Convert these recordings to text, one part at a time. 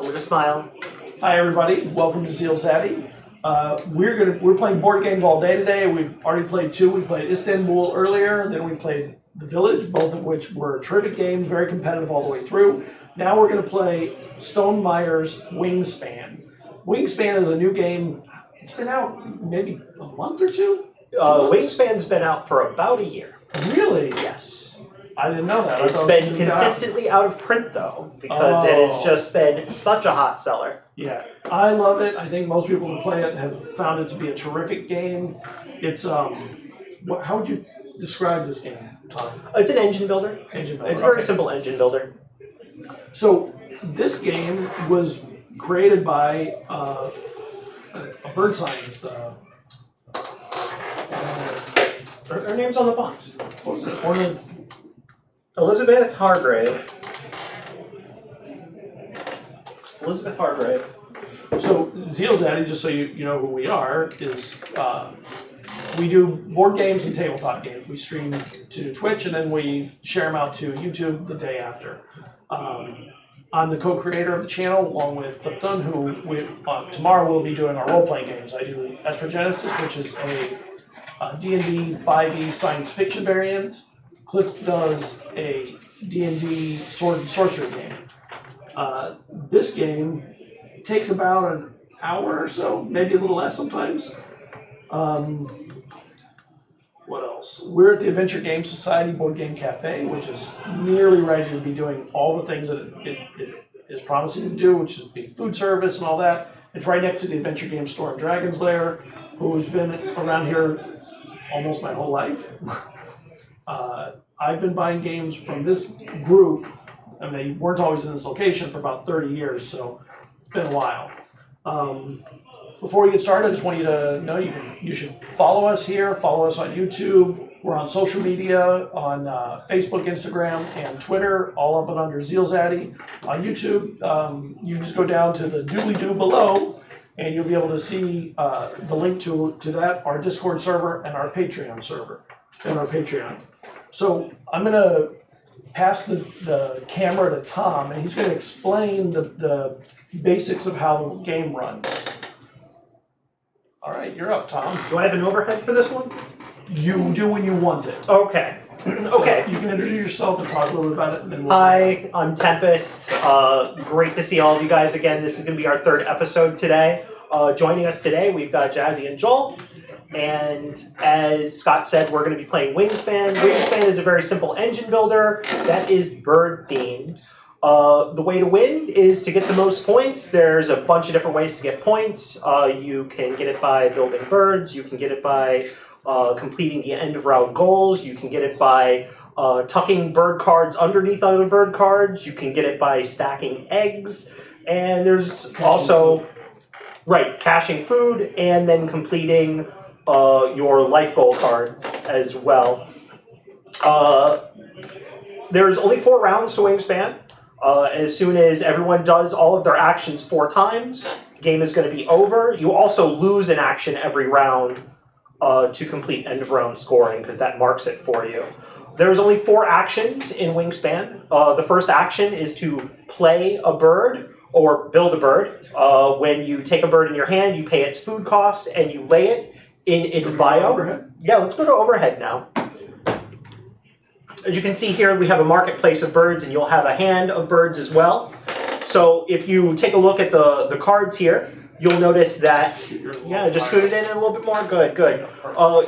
with a smile. Hi everybody, welcome to ZealZaddy. We're playing board games all day today. We've already played two. We played Istanbul earlier, then we played The Village, both of which were terrific games, very competitive all the way through. Now we're going to play Stone Maier's Wingspan. Wingspan is a new game. It's been out maybe a month or two? Wingspan's been out for about a year. Really? Yes. I didn't know that. It's been consistently out of print, though, because it has just been such a hot seller. Yeah, I love it. I think most people who play it have found it to be a terrific game. It's, how would you describe this game, Tom? It's an engine builder. Engine builder. It's a very simple engine builder. So, this game was created by a bird scientist. Her name's on the box. What was it? Elizabeth Hargrave. So ZealZaddy, just so you know who we are, is we do board games and tabletop games. We stream to Twitch and then we share them out to YouTube the day after. I'm the co-creator of the channel along with Clifton, who tomorrow we'll be doing our role-playing games. I do Genesis, which is a D&D 5e science fiction variant. Cliff does a D&D sword and sorcery game. This game takes about an hour or so, maybe a little less sometimes. What else? We're at the Adventure Game Society Board Game Cafe, which is nearly ready to be doing all the things that it is promising to do, which is be food service and all that. It's right next to the Adventure Game Store in Dragon's Lair, who's been around here almost my whole life. I've been buying games from this group, and they weren't always in this location for about 30 years, so it's been a while. Before we get started, I just want you to know you should follow us here, follow us on YouTube. We're on social media, on Facebook, Instagram, and Twitter, all of it under ZealZaddy. On YouTube, you just go down to the doobly-doo below, and you'll be able to see the link to that, our Discord server, and our Patreon server, and our Patreon. So I'm going to pass the camera to Tom, and he's going to explain the basics of how the game runs. All right, you're up, Tom. Do I have an overhead for this one? You do when you want it. Okay. Okay. So you can introduce yourself and talk a little bit about it. And then Hi, I'm Tempest. Great to see all of you guys again. This is going to be our third episode today. Joining us today, we've got Jazzy and Joel. And as Scott said, we're going to be playing Wingspan. Wingspan is a very simple engine builder that is bird themed. The way to win is to get the most points. There's a bunch of different ways to get points. You can get it by building birds. You can get it by completing the end of round goals. You can get it by tucking bird cards underneath other bird cards. You can get it by stacking eggs. And there's also, caching food and then completing your life goal cards as well. There's only 4 rounds to Wingspan. As soon as everyone does all of their actions 4 times, the game is going to be over. You also lose an action every round to complete end of round scoring, because that marks it for you. There's only 4 actions in Wingspan. The first action is to play a bird or build a bird. When you take a bird in your hand, you pay its food cost and you lay it in its biome. Overhead? Yeah, let's go to overhead now. As you can see here, we have a marketplace of birds, and you'll have a hand of birds as well. So if you take a look at the cards here, you'll notice that, just scoot it in a little bit more. Good.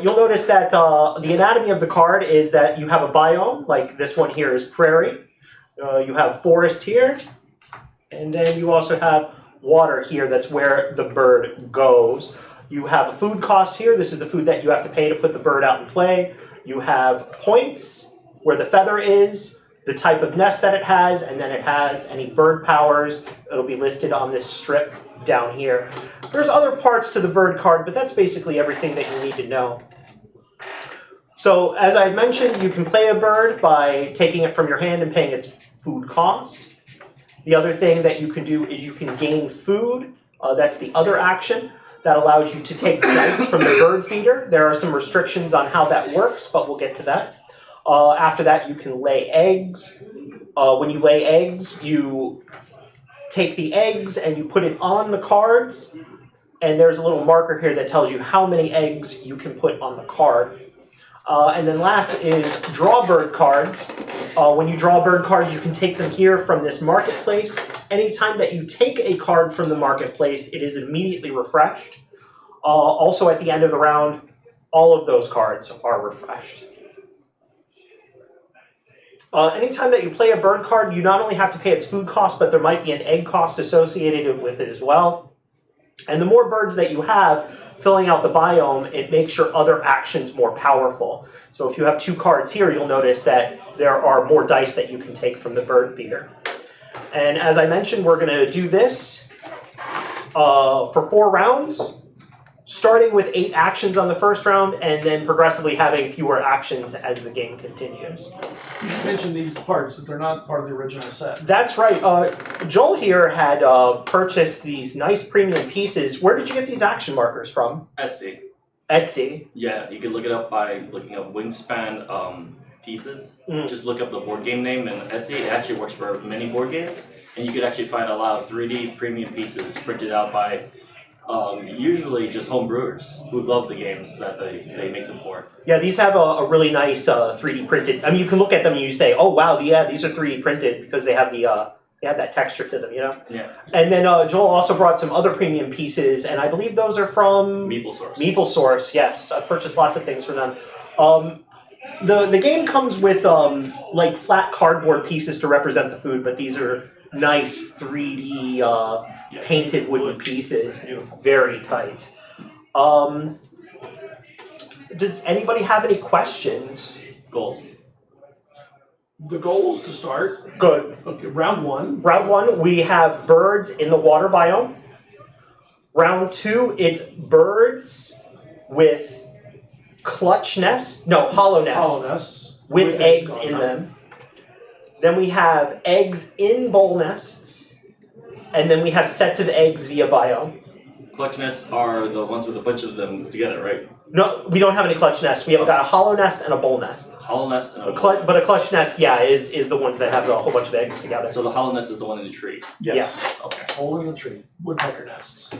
You'll notice that the anatomy of the card is that you have a biome, like this one here is prairie. You have forest here, and then you also have water here. That's where the bird goes. You have a food cost here. This is the food that you have to pay to put the bird out and play. You have points, where the feather is, the type of nest that it has, and then it has any bird powers. It'll be listed on this strip down here. There's other parts to the bird card, but that's basically everything that you need to know. So, as I mentioned, you can play a bird by taking it from your hand and paying its food cost. The other thing that you can do is you can gain food. That's the other action. That allows you to take dice from the bird feeder. There are some restrictions on how that works, but we'll get to that. After that, you can lay eggs. When you lay eggs, you take the eggs and you put it on the cards, and there's a little marker here that tells you how many eggs you can put on the card. And then last is draw bird cards. When you draw bird cards, you can take them here from this marketplace. Anytime that you take a card from the marketplace, it is immediately refreshed. Also at the end of the round, all of those cards are refreshed. Anytime that you play a bird card, you not only have to pay its food cost, but there might be an egg cost associated with it as well. And the more birds that you have filling out the biome, it makes your other actions more powerful. So if you have 2 cards here, you'll notice that there are more dice that you can take from the bird feeder. And as I mentioned, we're going to do this for 4 rounds, starting with 8 actions on the first round, and then progressively having fewer actions as the game continues. You mentioned these parts, that they're not part of the original set. That's right. Joel here had purchased these nice premium pieces. Where did you get these action markers from? Etsy. Etsy. Yeah, you can look it up by looking up Wingspan pieces. Just look up the board game name and Etsy. It actually works for many board games, and you could actually find a lot of 3D premium pieces printed out by usually just home brewers who love the games that they make them for. Yeah, these have a really nice 3D printed. I mean, you can look at them and you say, "Oh wow, yeah, these are 3D printed," because they have that texture to them, you know. Yeah. And then Joel also brought some other premium pieces, and I believe those are from MeepleSource. MeepleSource, yes, I've purchased lots of things from them. The game comes with like flat cardboard pieces to represent the food, but these are nice 3D painted wooden pieces. Very tight. Does anybody have any questions? Goals. The goals to start. Good. Okay, round 1. Round 1, we have birds in the water biome. Round 2, it's birds with hollow nests. Hollow nests. With eggs in them. Then we have eggs in bowl nests. And then we have sets of eggs via biome. Clutch nests are the ones with a bunch of them together, right? No, we don't have any clutch nests. We have got a hollow nest and a bowl nest. Hollow nest and But a clutch nest, yeah, is the ones that have a whole bunch of eggs together. So the hollow nest is the one in the tree. Yes. Yeah. Okay. Hole in the tree. Woodpecker nests.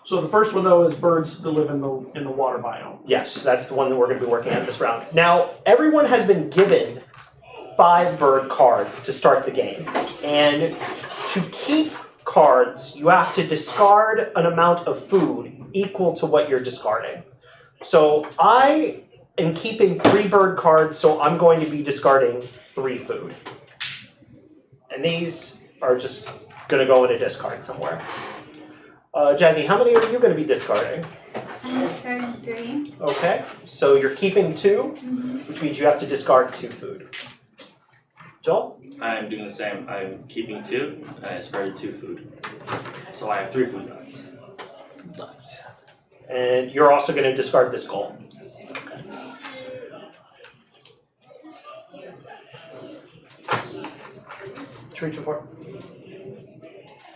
So the first one though is birds that live in the water biome. Yes, that's the one that we're going to be working on this round. Now, everyone has been given 5 bird cards to start the game. And to keep cards, you have to discard an amount of food equal to what you're discarding. So I am keeping 3 bird cards, so I'm going to be discarding 3 food. And these are just going to go in a discard somewhere. Jazzy, how many are you going to be discarding? I'm discarding 3. Okay, so you're keeping 2, which means you have to discard 2 food. Joel? I'm doing the same. I'm keeping 2, and I discarded 2 food. So I have 3 food left. And you're also going to discard this goal. Okay. What you reaching for?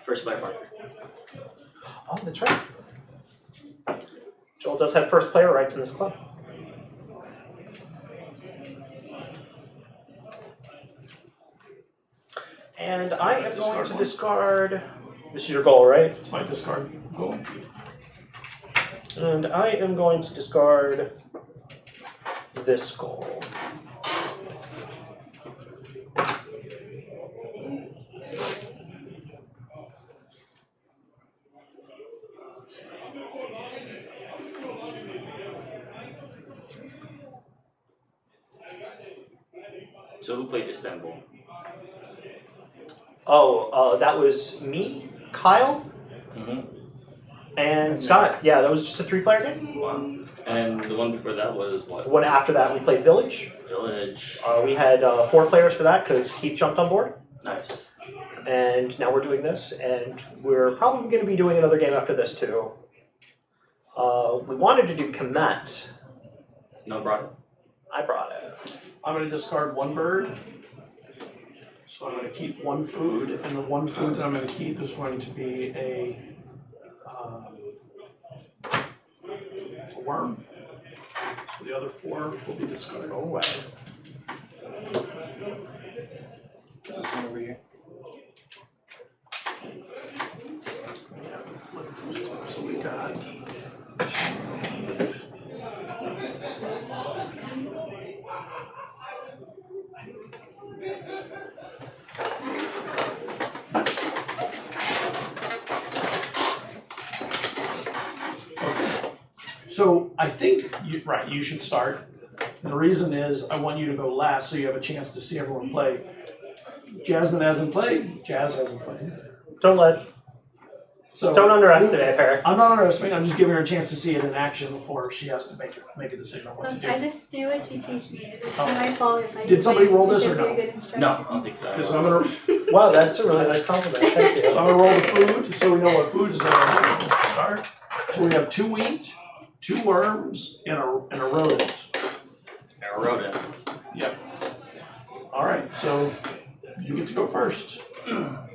First play marker. Oh, that's right. Joel does have first player rights in this club. And I am going to discard. This is your goal, right? It's my discard goal. And I am going to discard this goal. So who played Istanbul? Oh, that was me, Kyle, and Scott. Yeah, that was just a 3-player game. Wow. And the one before that was what? The one after that, we played Village. Village. We had 4 players for that because Keith jumped on board. Nice. And now we're doing this, and we're probably going to be doing another game after this too. We wanted to do Komet. No, brought it. I brought it. I'm going to discard 1 bird. So I'm going to keep 1 food, and the 1 food that I'm going to keep is going to be a worm. So the other 4 will be discarded. Go away. This one over here. So I think, you should start. And the reason is I want you to go last so you have a chance to see everyone play. Jasmine hasn't played. Jazz hasn't played. Don't underestimate her. I'm not underestimating. I'm just giving her a chance to see it in action before she has to make a decision on what to Look, do. I just do what you teach me. It's Oh. not my fault if I Did somebody roll this because or no? you're good No, I instructions. don't think so. Because I'm gonna Wow, that's a really nice compliment. Thank you. So I'm gonna roll the food so we know what food is there to start. So we have 2 wheat, 2 worms, and a rodent. I wrote it. Yep. All right, so you get to go first.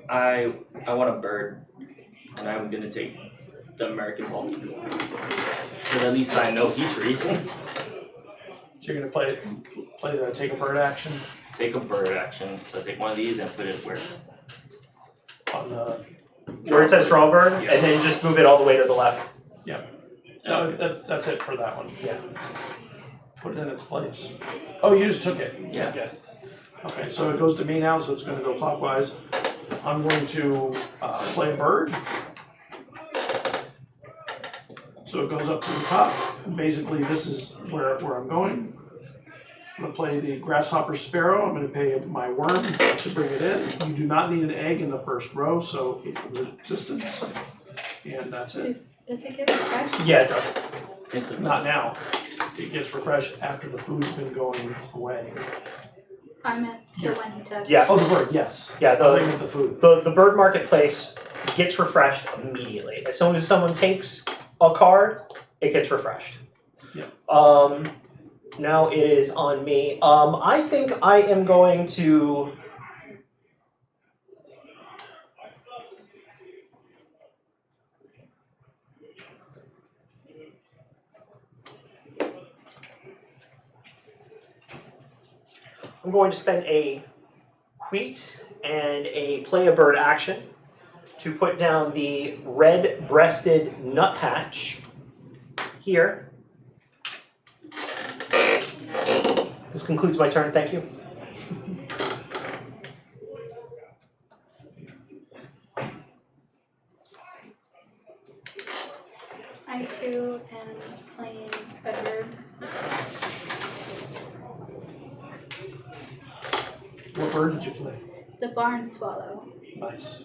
I want a bird, and I'm gonna take the American bald eagle. Because at least I know he's freezing. So you're gonna play the take a bird action Take a bird action. So I take one of these and put it where? on the. Where it says draw bird, Yeah. and then just move it all the way to the left. No, that's it for that one. Yeah. Put it in its place. Oh, you just took it. Yeah. Okay, so it goes to me now, so it's gonna go clockwise. I'm going to play a bird. So it goes up to the top. Basically, this is where I'm going. I'm gonna play the grasshopper sparrow. I'm gonna pay my worm to bring it in. You do not need an egg in the first row, so it comes into existence. And that's it. Does it get refreshed? Yeah, it does. Instantly. Not now. It gets refreshed after the food's been going away. I meant the one you took. Yeah. Oh, the bird, yes. Yeah, I think the food. The bird marketplace gets refreshed immediately. As soon as someone takes a card, it gets refreshed. Yeah. Now it is on me. I think I am going to. I'm going to spend a wheat and a play a bird action to put down the red-breasted nuthatch here. This concludes my turn, thank you. I too am playing a bird. What bird did you play? The barn swallow. Nice.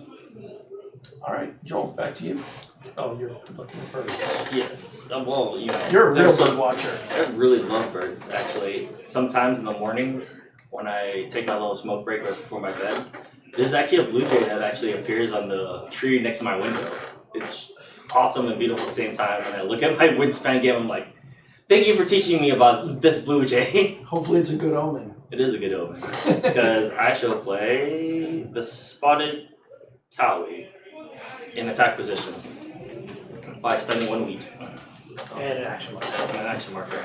All right, Joel, back to you. Oh, you're looking at birds. Yes. Well, you know. You're a real there's bird some- watcher. I really love birds, actually. Sometimes in the mornings, when I take my little smoke break right before my bed, there's actually a blue jay that actually appears on the tree next to my window. It's awesome and beautiful at the same time. And I look at my Wingspan game, I'm like, thank you for teaching me about this blue jay. Hopefully it's a good omen. It is a good omen. Because I shall play the spotted Towie in attack position by spending 1 wheat And an action mark. and an action marker.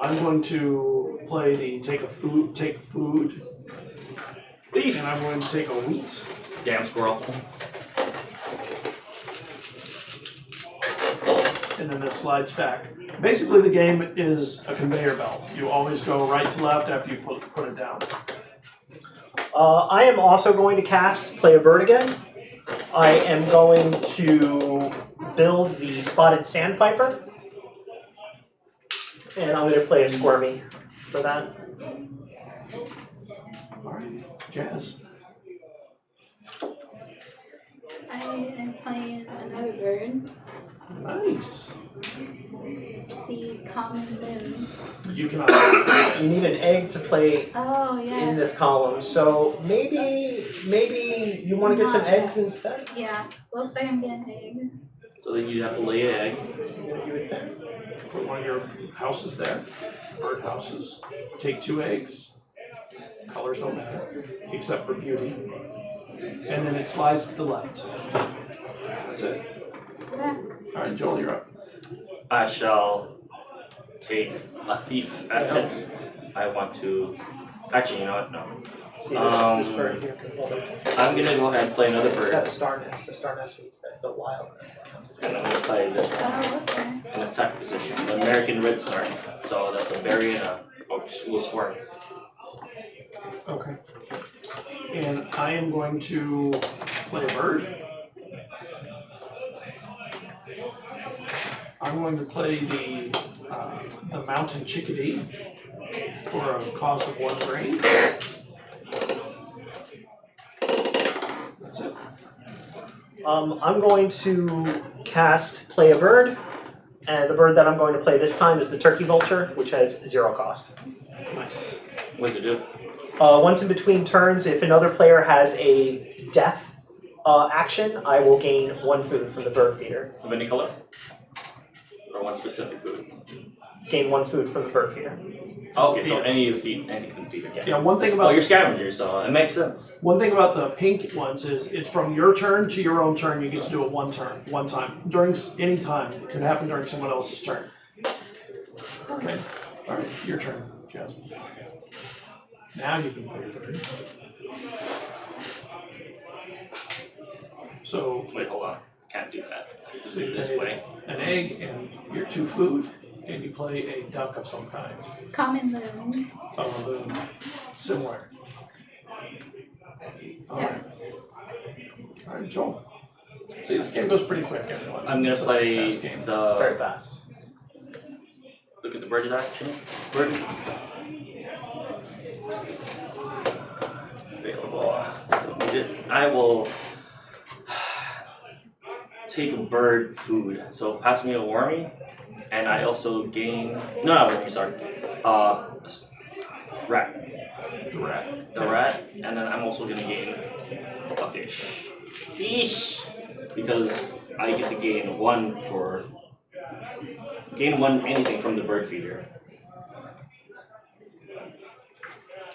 I'm going to play the take food, Thief. and I'm going to take a wheat. Damn squirrel. And then this slides back. Basically, the game is a conveyor belt. You always go right to left after you put it down. I am also going to cast Play a Bird again. I am going to build the Spotted Sandpiper. And I'm going to play a Squirmy for that. All right, Jazz. I am playing another bird. Nice. The common moon. You can. You need an egg to play Oh yeah. in this column, so maybe you want to get some eggs instead? Yeah. Looks like I'm getting eggs. So then you'd have to lay an egg. Put one of your houses there. Bird houses. Take 2 eggs. Colors don't matter, except for beauty. And then it slides to the left. That's it. Yeah. All right, Joel, you're up. I shall take a thief action. I want to. Actually, you know what? No. See this bird here can hold it. I'm gonna go ahead and play another It's got a bird. star nest. The star nest means that it's a wild nest. It counts as And I'm gonna play this one Oh, okay. in attack position. The American red star. So that's a berry and a little squirm. Okay. And I am going to play a bird. I'm going to play the mountain chickadee for a cost of 1 grain. That's it. I'm going to cast Play a Bird, and the bird that I'm going to play this time is the Turkey Vulture, which has 0 cost. Nice. What does it do? Once in between turns, if another player has a death action, I will gain 1 food from the bird feeder. Of any color? Or one specific food? Gain 1 food from the bird feeder. Okay, so anything from the feeder. Yeah, one thing Oh, about you're scavenger, so it makes sense. one thing about the pink ones is it's from your turn to your own turn. You get to do it one time during any time. It could happen during someone else's turn. Okay. All right, your turn, Jasmine. Now you can play a bird. So Wait, hold on. Can't do that. Just So do you it this play way. an egg and your 2 food, and you play a duck of some kind. Common loon. Similar. All right. Yes. All right, Joel. See, this game goes pretty quick, everyone. I'm gonna It's a play fast game. Very the. fast. Look at the bird's action. Bird. Available. I will take a bird food. So pass me a wormy, and I also gain. No, not wormy. Sorry. Rat. The rat. The rat, and then I'm also gonna gain a fish. Fish! Because I get to gain 1 anything from the bird feeder.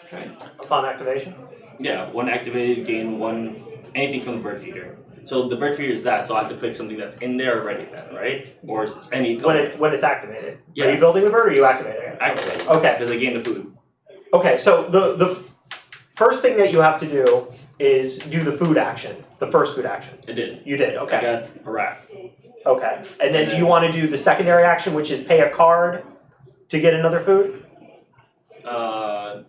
Okay. Upon activation. Yeah, 1 activated, gain 1 anything from the bird feeder. So the bird feeder is that, so I have to pick something that's in there already then, right? Or it's any color. When it's activated. Yeah. Are you building the bird or are you activating it? Activated. Okay. Because I gain the food. Okay, so the first thing that you have to do is do the food action, the first food action. I did. You did, I okay. got a rat. Okay. And then do you want to do the secondary action, which is pay a card to get another food? No.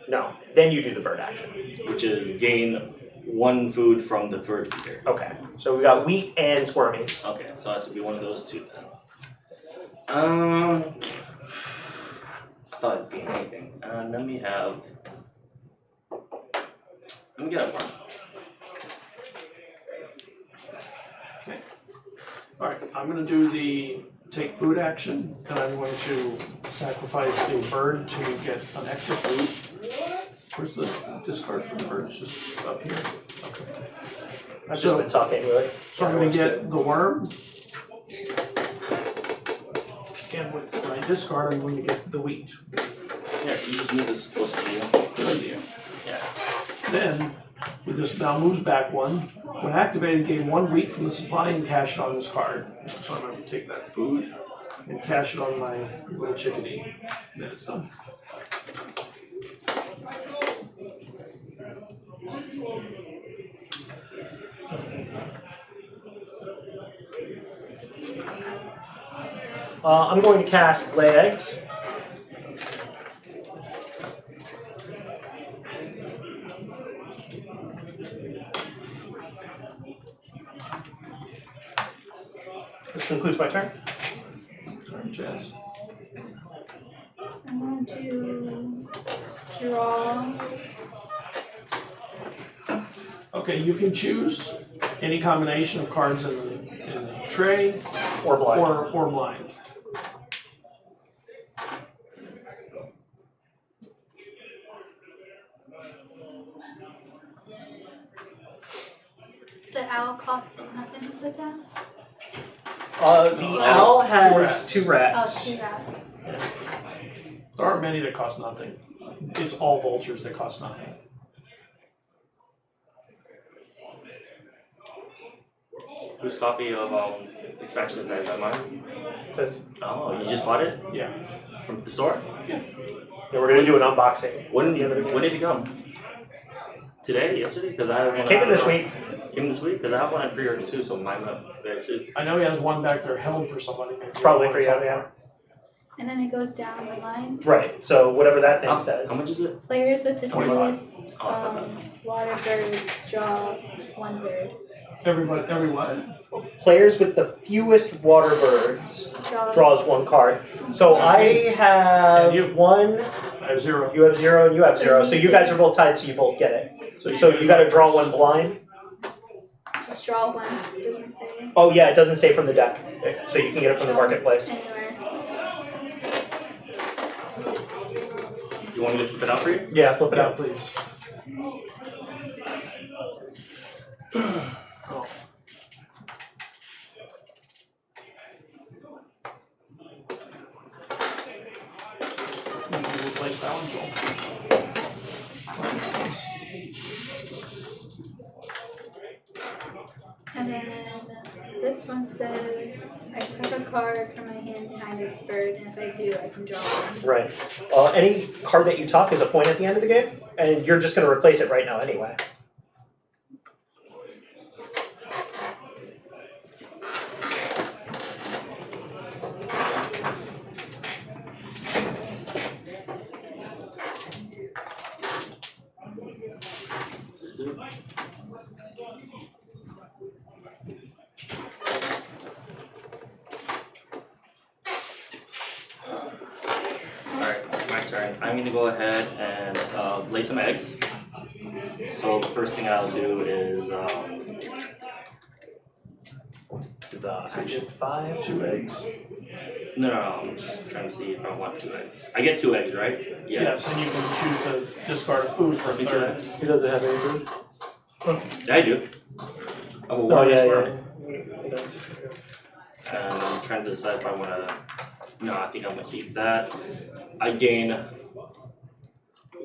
No. Then you do the bird action. Which is gain 1 food from the bird feeder. Okay. So we got wheat and squirmy. Okay, so it has to be one of those 2 then. I thought it was gain anything. Let me get a 1. Okay. All right. I'm going to do the take food action, and I'm going to sacrifice a bird to get an extra food. Where's the discard for the bird? It's just up here. Okay. I've just So- been talking really. So I'm going to get the worm. And with my discard, I'm going to get the wheat. Yeah, you just move this closer to you. Closer to you. Yeah. Then, with this now moves back 1. When activated, gain 1 wheat from the supply and cash it on this card. So I'm going to take that food and cash it on my little chickadee. And then it's done. I'm going to cast lay eggs. This concludes my turn. All right, Jazz. I'm going to draw. Okay, you can choose any combination of cards in the tray Or blind. or blind. The owl costs nothing to put down. The owl has two 2 Oh, rats. 2 rats. There aren't many that cost nothing. It's all vultures that cost nothing. Whose copy of expansion is that? Is that mine? Says, Oh, you just bought it Yeah. from the store? Yeah. yeah, we're going to do an unboxing. When The end of the game. when did it come? Today? Yesterday? Because I have one. Came in this week. Came this week? Because I have one on pre-order too, so mine up today too. I know he has one back there held for somebody. Maybe Probably one for you, is up yeah. And then it goes down the line. Right, so whatever that thing says. How much is it? Players with the 25. fewest Oh, it's not water birds draws 1 bird. Everyone. Players with the fewest water birds draws one card. So I have And you. one, I have 0. you have 0, and you have So 0. you So you say- guys are both tied, so you both get it. So you got to draw one blind. Just draw one. It doesn't say Oh yeah, it doesn't say from the deck, so you can get it from the Draw marketplace. anywhere. You want me to flip it out for you? Yeah, flip it Yeah, out. please. You can replace that one, Joel. And then this one says, I took a card from my hand behind this bird, and if I do, I can draw one. Right. Any card that you talk is a point at the end of the game, and you're just going to replace it right now anyway. Let's do it. Alright, my turn. I'm gonna go ahead and lay some eggs. So the first thing I'll do is This is action 5. 2 eggs. no, I'm just trying to see if I want 2 eggs. I get 2 eggs, right? Yeah. Yes, and you can choose to discard food for a Give me 2 third. eggs. He doesn't have any food. Yeah, I do. I'm a Oh warrior yeah, sperm. yeah. He does. And I'm trying to decide if I wanna. No, I think I'm gonna keep that. I gain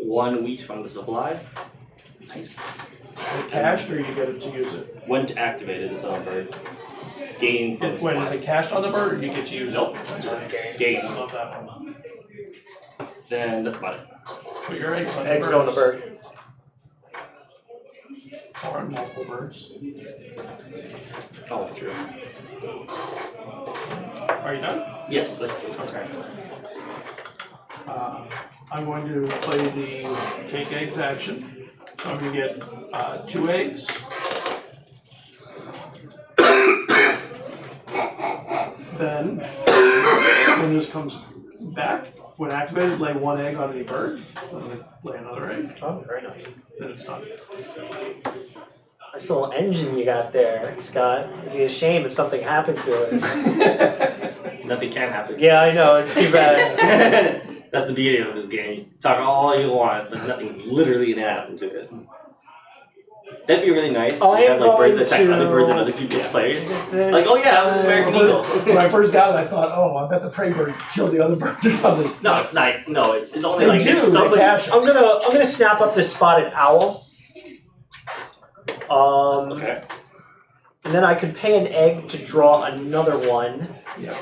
1 wheat from the supply. Nice. Is it cashed or you get it to use it? When to activate it, it's on bird. Gain from the When is supply. it cashed on the bird or you get to use Nope. it? Just gain. I love that one. Then that's about it. Put your eggs on Eggs the go on the birds. bird. Or on multiple birds. Oh, true. Are you done? Yes, that's my turn. I'm going to play the take eggs action. So I'm going to get 2 eggs. Then, when this comes back, when activated, lay 1 egg on any bird. I'm going to lay another egg. Oh, very nice. Then it's done. Nice little engine you got there, Scott. It'd be a shame if something happened to it. Nothing can happen. Yeah, I know. It's too bad. That's the beauty of this game. Talk all you want, but nothing's literally gonna happen to it. That'd be really nice. I You am have like birds going that attack other to- birds and other people's players. This, Like, oh yeah, I was American Eagle. When I first got it, I thought, oh, I bet the prey birds killed the other bird or something. No, it's not. No, it's only They like do, if they somebody. capture. I'm gonna snap up this spotted owl. Okay. And then I could pay an egg to draw another one. Yeah.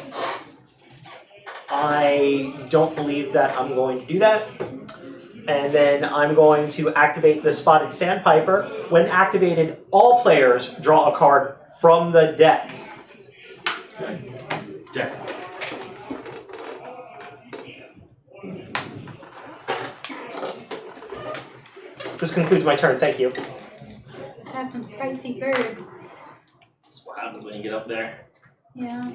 I don't believe that I'm going to do that. And then I'm going to activate the spotted sandpiper. When activated, all players draw a card from the deck. Okay. Deck. This concludes my turn. Thank you. Have some pricey birds. That's what happens when you get up there. Yeah.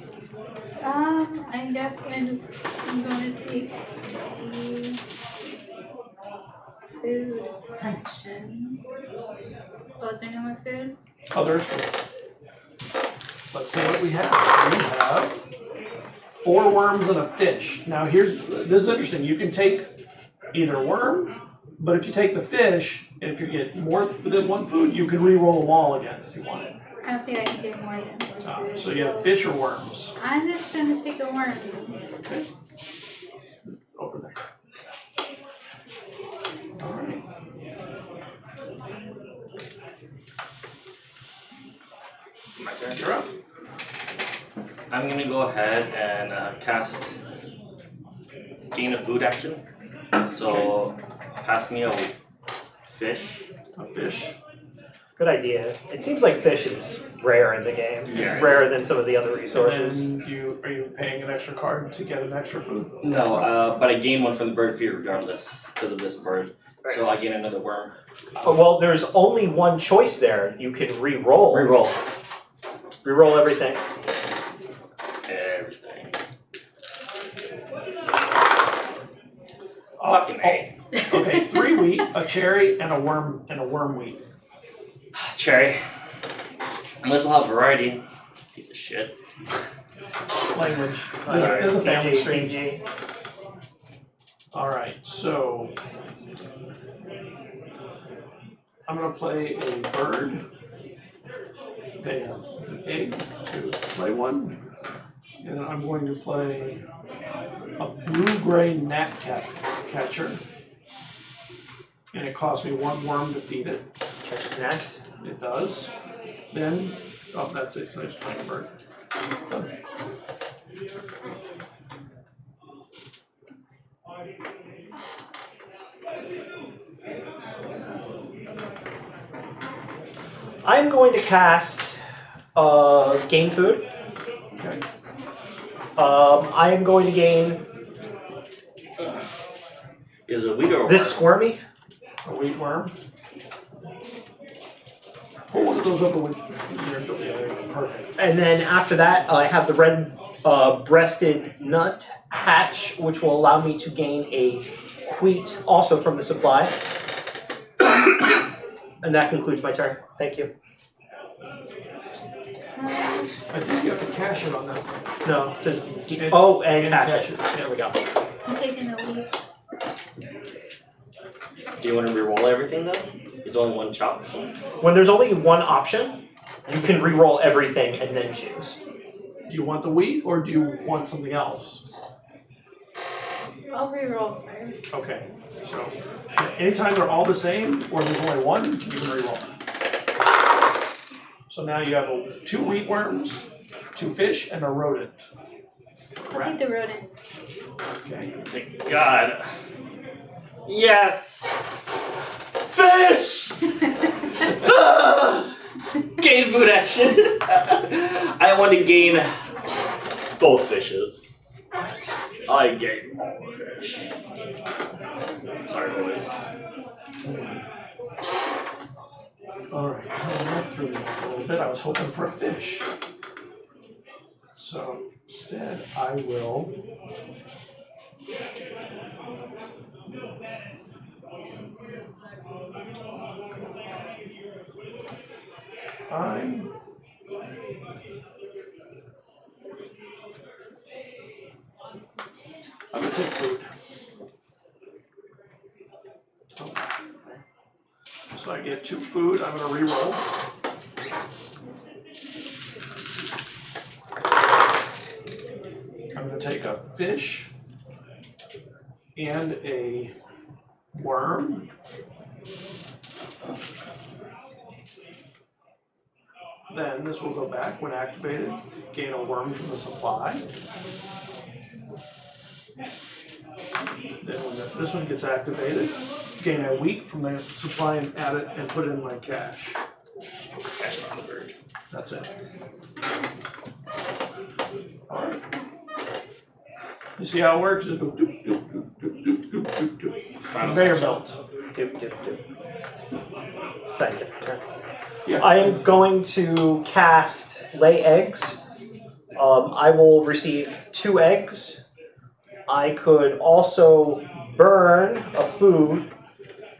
I guess I'm going to take the food action. Was there no more food? Others. Let's see what we have. We have 4 worms and a fish. Now this is interesting. You can take either worm, but if you take the fish, and if you get more than 1 food, you can re-roll them all again if you wanted. I don't think I can get more than one food. So you have fish or worms. I'm just going to take the worm. Okay. Over there. All right. My turn. You're up. I'm gonna go ahead and cast gain a food action. So pass me a fish. A fish. Good idea. It seems like fish is rare in the game. Yeah. Rarer than some of the other resources. And are you paying an extra card to get an extra food? No, but I gain 1 from the bird fear regardless because of this bird. So I gain another worm. Well, there's only one choice there. You can re-roll. Reroll. Re-roll everything. Everything. Fucking A. Okay, 3 wheat, a cherry, and a worm wheat. Cherry. Unless we'll have variety. Piece of shit. Language. Alright, There's a family PG, stream. PG. Alright, so I'm gonna play a bird, pay an egg to play one, and then I'm going to play a blue-gray gnat catcher, and it costs me 1 worm to feed it. Catches gnats. It does. Then, oh, that's it, because I just played a bird. Done. I'm going to cast gain food. Okay. I am going to gain Is it wheat or a this worm? squirmy. A wheat worm. Pull one of those over with your yeah, perfect. And then after that, I have the red breasted nut hatch, which will allow me to gain a wheat also from the supply. And that concludes my turn. Thank you. I think you have to cash it on that one. No, it says And- oh, and and cash cash it. it. There we go. I'm taking a week. Do you want to reroll everything though? It's only one chop. When there's only one option, you can re-roll everything and then choose. Do you want the wheat or do you want something else? I'll reroll first. Okay. So anytime they're all the same or there's only one, you can reroll. So now you have 2 wheat worms, 2 fish, and a rodent. I'll take the rodent. Okay. Thank God. Yes! Fish! Gain food action. I want to gain both fishes. I gain all the fish. Sorry, boys. Alright, that threw me off a little bit. I was hoping for a fish. So instead, I will. I'm gonna take food. Oh. So I get 2 food. I'm gonna re-roll. I'm gonna take a fish and a worm. Then this will go back when activated. Gain a worm from the supply. Then when this one gets activated, gain a wheat from the supply and add it and put it in my cache. Cash it on the bird. That's it. Alright. You see how it works? Just go doop, doop, doop, doop, doop, doop, doop, doop. Conveyor belt. Doop, doop, doop. Second turn. Yeah. I am going to cast lay eggs. I will receive 2 eggs. I could also burn a food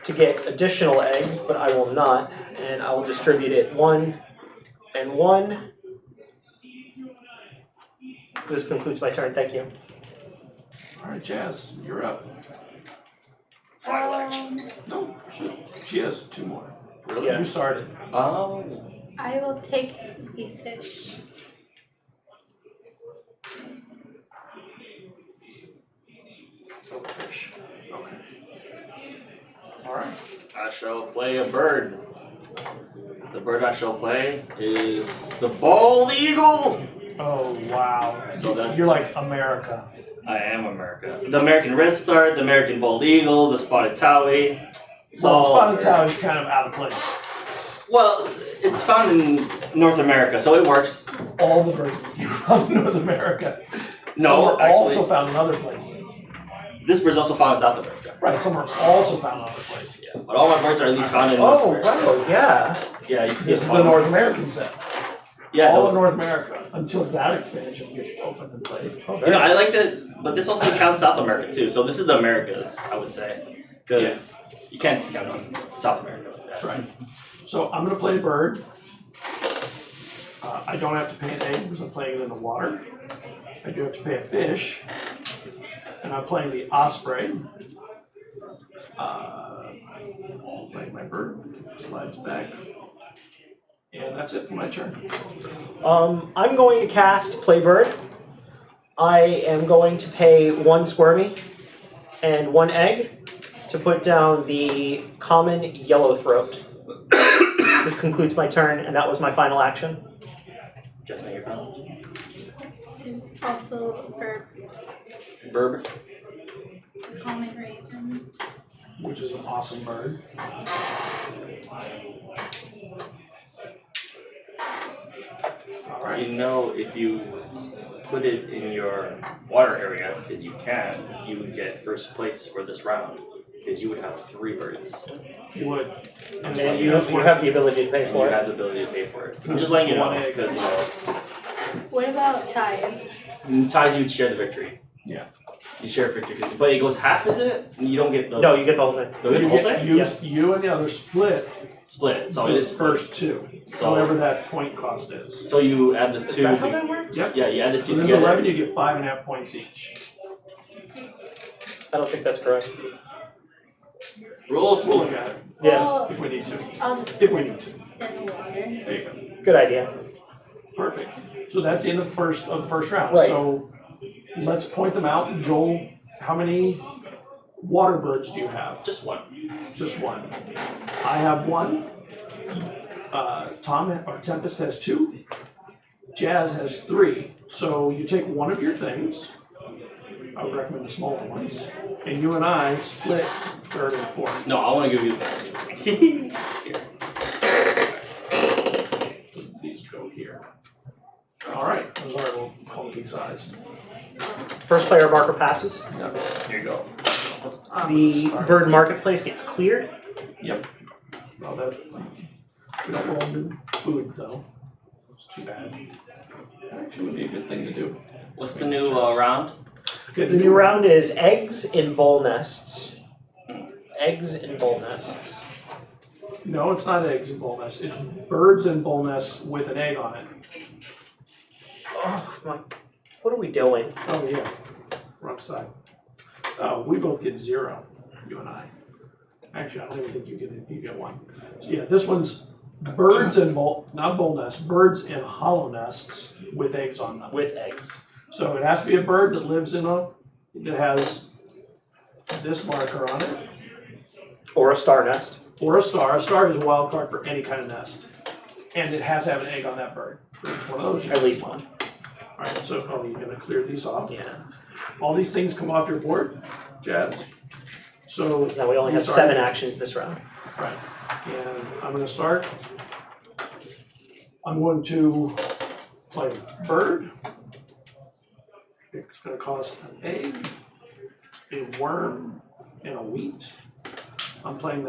to get additional eggs, but I will not. And I will distribute it 1 and 1. This concludes my turn. Thank you. Alright, Jazz, you're up. Final action. No, she has 2 more. Really? Yeah. You started. Oh. I will take the fish. Oh, fish. Okay. Alright. I shall play a bird. The bird I shall play is the bald eagle. Oh, wow. So that's- You're like America. I am America. The American redstart, the American bald eagle, the spotted towie. It's Well, all Spotted bird. Tower is kind of out of place. Well, it's found in North America, so it works. All the birds came from North America. No, Some are actually- also found in other places. This bird's also found in South America. Right, some are also found other places. Yeah, but all my birds are at least found in Oh, North America. wow, yeah. Yeah, you can see This a is the farm. North American set. Yeah, All no, of North America until that expansion gets opened and played. Oh, you know, I like that, but this also counts South America too. So this is the Americas, I would say, because you can't discount South America like that. Right. So I'm going to play a bird. I don't have to pay an egg because I'm playing it in the water. I do have to pay a fish. And I'm playing the osprey. Playing my bird. Slides back. And that's it for my turn. I'm going to cast Playbird. I am going to pay 1 squirmy and 1 egg to put down the common yellowthroat. This concludes my turn, and that was my final action. Just make your final. It's also verb. Verb. Common raven. Which is an awesome bird. All right. You know, if you put it in your water area, because you can, you would get first place for this round, because you would have 3 birds. You would. And then you have the ability to pay And for you it. have the ability to pay for it. I'm just letting you know, One egg. because What about ties? ties you share the victory. Yeah. You share a victory, but it goes half, is it? You don't get the No, you get the whole thing. the whole thing. You and the other split Split. So the it is first 2. So Whatever that point cost is. So you add the 2. Is that how that works? Yep. Yeah, you add the 2 So this is together. 11, you get 5.5 points each. I don't think that's correct. Rules. We'll look at it Yeah, Well, if we need to. I'll just If we need to. in the water. There you go. good idea. Perfect. So that's the end of the first round. Right. So let's point them out. Joel, how many water birds do you have? Just 1. Just 1. I have 1. Tom or Tempest has 2. Jazz has 3. So you take one of your things. I would recommend the smaller ones. And you and I split third and fourth. No, I want to give you the. These go here. All right. Those are a little clunky sized. First player marker passes. Yep. Here you go. The bird marketplace gets cleared. Yep. Well, that we don't roll new food though. It's too bad. That actually would be a good thing to do. What's the new round? Okay, The new round is eggs in bowl nests. Eggs in bowl nests. No, it's not eggs in bowl nests. It's birds in bowl nests with an egg on it. Oh my! What are we doing? Oh yeah, wrong side. Oh, we both get 0. You and I. Actually, I don't even think you get 1. So yeah, this one's birds in not bowl nests. Birds in hollow nests with eggs on them. With eggs. So it has to be a bird that lives that has this marker on it, Or a star nest. or a star. A star is a wild card for any kind of nest, and it has to have an egg on that bird. For each one of those, you At get least 1. one. All right, so you're gonna clear these off. Yeah. All these things come off your board, Jazz. So Now we only have 7 actions this round. right, and I'm gonna start. I'm going to play bird. It's gonna cost an egg, a worm, and a wheat. I'm playing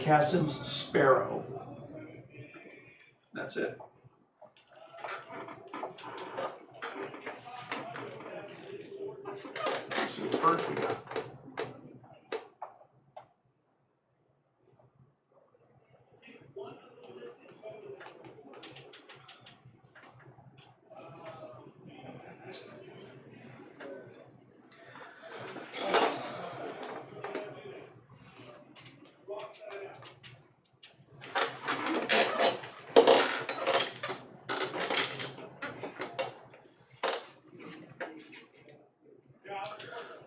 Cassin's Sparrow. That's it. Let's see what birds we got.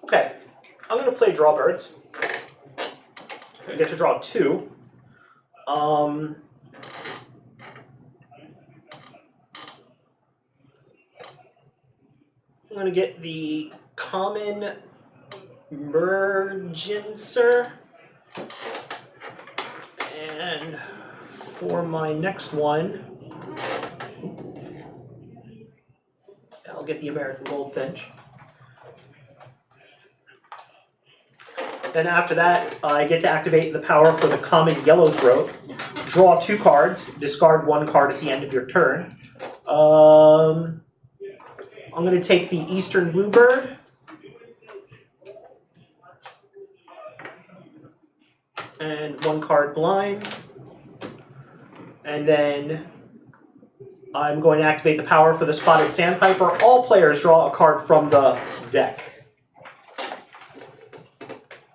Okay. I'm gonna play draw birds. I get to draw 2. I'm gonna get the common Mergencer. And for my next one, I'll get the American Goldfinch. Then after that, I get to activate the power for the common yellow throat. Draw 2 cards, discard 1 card at the end of your turn. I'm going to take the Eastern Bluebird. And 1 card blind. And then I'm going to activate the power for the Spotted Sandpiper. All players draw a card from the deck.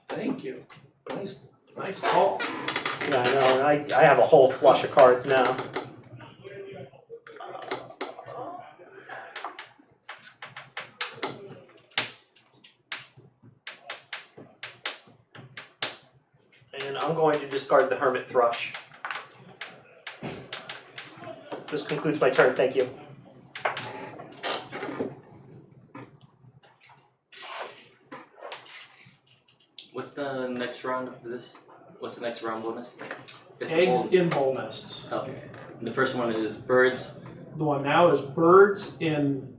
Thank you. Nice call. Yeah, I know. I have a whole flush of cards now. And I'm going to discard the Hermit Thrush. This concludes my turn. Thank you. What's the next round after this? What's the next round bonus? It's the Eggs bowl. in bowl nests. Oh, the first one is birds. The one now is birds in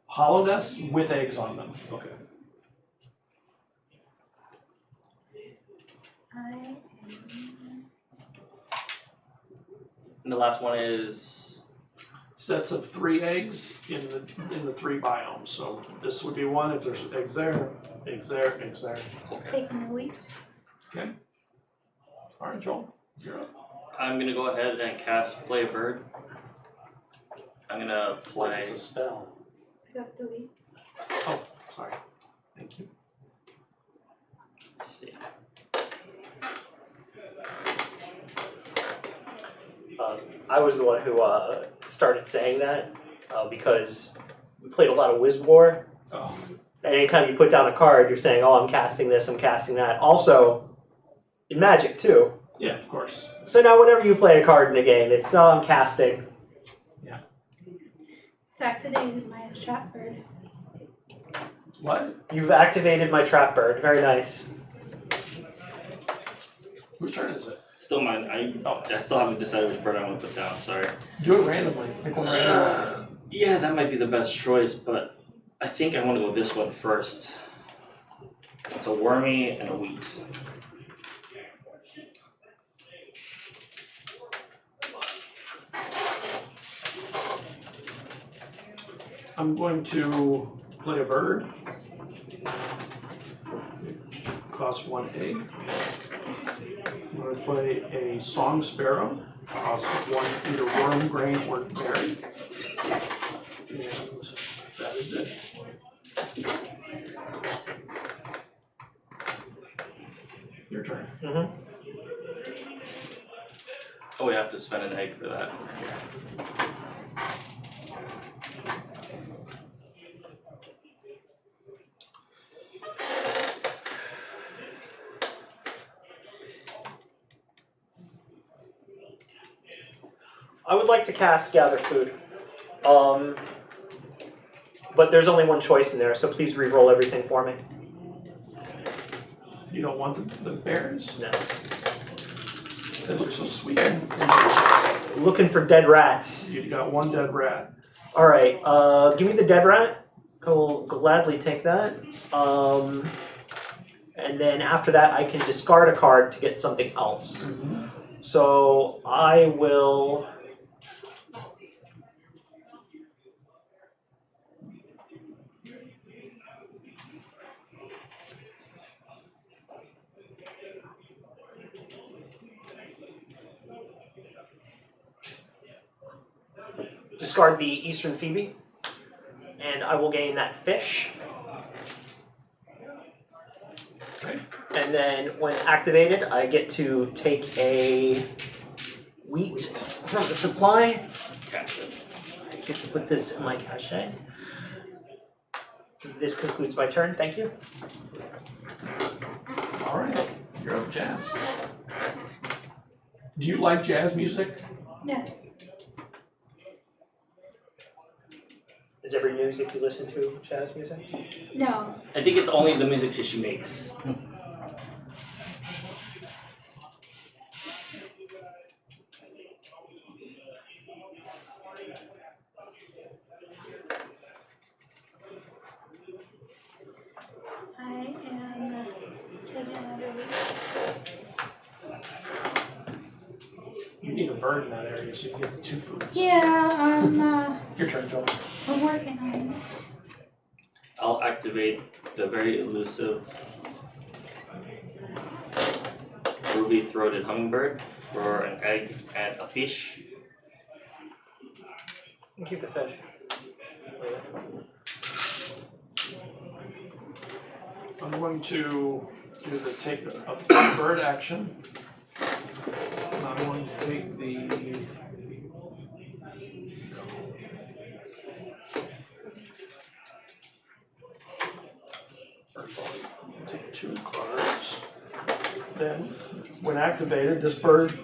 hollow nests with eggs on them. Okay. And the last one is Sets of 3 eggs in the 3 biomes. So this would be one if there's eggs there, eggs there, eggs there. Taking the wheat. Okay. All right, Joel, you're up. I'm gonna go ahead and cast Play a Bird. I'm gonna play. It's a spell. I got the wheat. Oh, sorry. Thank you. Let's see. I was the one who started saying that because we played a lot of Wiz War. Oh. And anytime you put down a card, you're saying, oh, I'm casting this, I'm casting that. Also, in Magic, too. Yeah, of course. So now whenever you play a card in a game, it's, oh, I'm casting. Yeah. Fact today is my trap bird. What? You've activated my Trap Bird. Very nice. Whose turn is it? Still mine. I still haven't decided which bird I want to put down. Sorry. Do it randomly. Pick one randomly. Yeah, that might be the best choice, but I think I want to go this one first. It's a wormy and a wheat. I'm going to play a bird. Cost 1 egg. I'm going to play a song sparrow. Cost 1 either worm, grain, or berry. And that is it. Your turn. Mm-hmm. Oh, we have to spend an egg for that. I would like to cast Gather Food. But there's only one choice in there, so please re-roll everything for me. You don't want the berries? No. They look so sweet and delicious. Looking for dead rats. You got 1 dead rat. Alright, give me the dead rat. I will gladly take that. And then after that, I can discard a card to get something else. Mm-hmm. So I will... discard the Eastern Phoebe, and I will gain that fish. Okay. And then when activated, I get to take a wheat from the supply. I get to put this in my cache. This concludes my turn. Thank you. All right. You're up, Jazz. Do you like jazz music? Yes. Is every music you listen to jazz music? No. I think it's only the music that she makes. I am taking another week. You need a bird in that area so you can get the 2 foods. Yeah, Your turn, Joe. I'm working on it. I'll activate the very elusive ruby-throated hummingbird for an egg and a fish. And keep the fish. I'm going to do the take a bird action. And I'm going to take the take 2 cards. Then, when activated, this bird,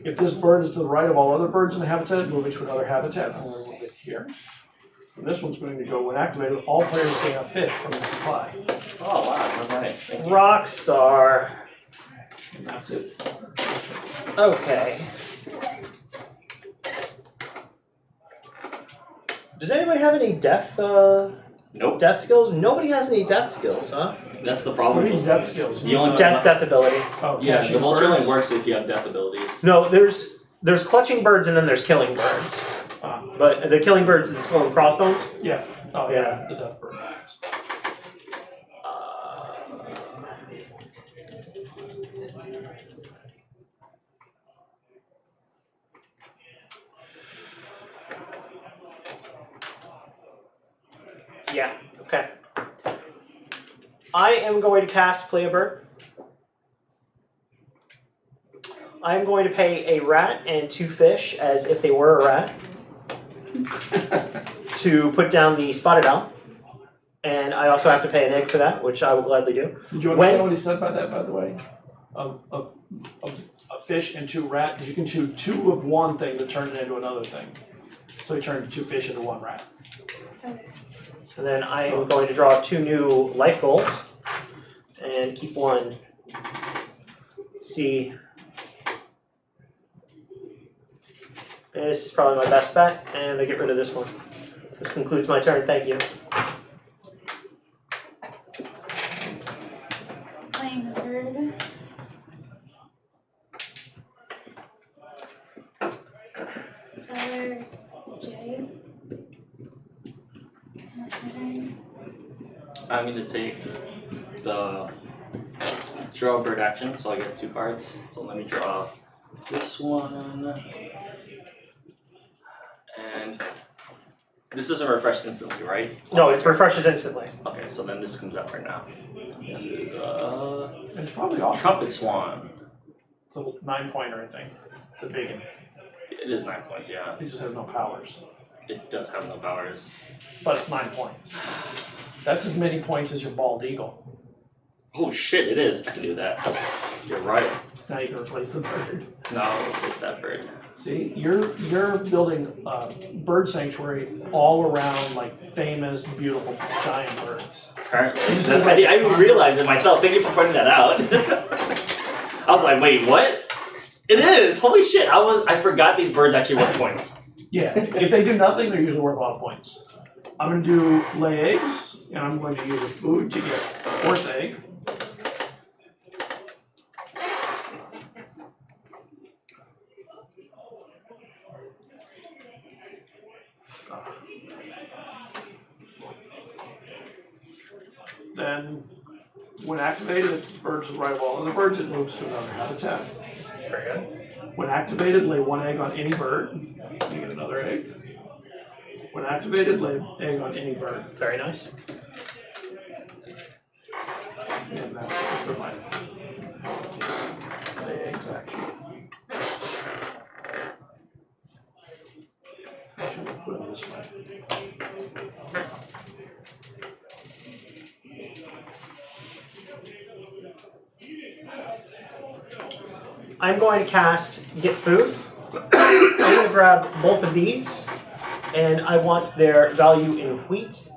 if this bird is to the right of all other birds in the habitat, move it to another habitat. I'm going to move it here. And this one's going to go, when activated, all players gain a fish from the supply. Oh wow, that's nice. Thank you. Rockstar. And that's it. Okay. Does anybody have any death Nope. death skills? Nobody has any death skills, huh? That's the What problem. do you mean death skills? You only Death ability. Oh, Yeah, catching the vulture birds? only works if you have death abilities. No, there's clutching birds and then there's killing birds. Ah, But the killing birds is skull and crossbones. yeah. Oh yeah, the death bird. Yeah, okay. I am going to cast Play a Bird. I am going to pay a rat and 2 fish as if they were a rat to put down the spotted owl. And I also have to pay an egg for that, which I will gladly do. Did you understand what he said by that, by the way? A fish and 2 rat, because you can choose 2 of one thing to turn it into another thing. So he turned 2 fish into 1 rat. And then I am going to draw 2 new life goals and keep 1. Let's see. This is probably my best bet, and I get rid of this one. This concludes my turn. Thank you. Playing a bird. Stars J. I'm gonna take the draw bird action, so I get 2 cards. So let me draw this one. And this doesn't refresh instantly, right? No, it refreshes instantly. Okay, so then this comes out right now. This is And it's probably awesome. Trumpet Swan. It's a 9-pointer, I think. It's a big one. It is 9 points, yeah. He just has no powers. It does have no powers. But it's 9 points. That's as many points as your bald eagle. Oh shit, it is. I can do that. You're right. Now you can replace the bird. No, I'll replace that bird. See, you're building a bird sanctuary all around like famous, beautiful, giant birds. Apparently. You just I did like- didn't realize it myself. Thank you for pointing that out. I was like, wait, what? It is! Holy shit, I forgot these birds actually worth points. Yeah, if they do nothing, they're usually worth a lot of points. I'm going to do lay eggs, and I'm going to use a food to get 4th egg. Then, when activated, if the bird's the right of all other birds, it moves to another habitat. Very good. When activated, lay 1 egg on any bird. You get another egg. When activated, lay an egg on any bird. Very nice. And that's it for my lay eggs action. I should have put them this way. I'm going to cast Get Food. I'm going to grab both of these, and I want their value in wheat.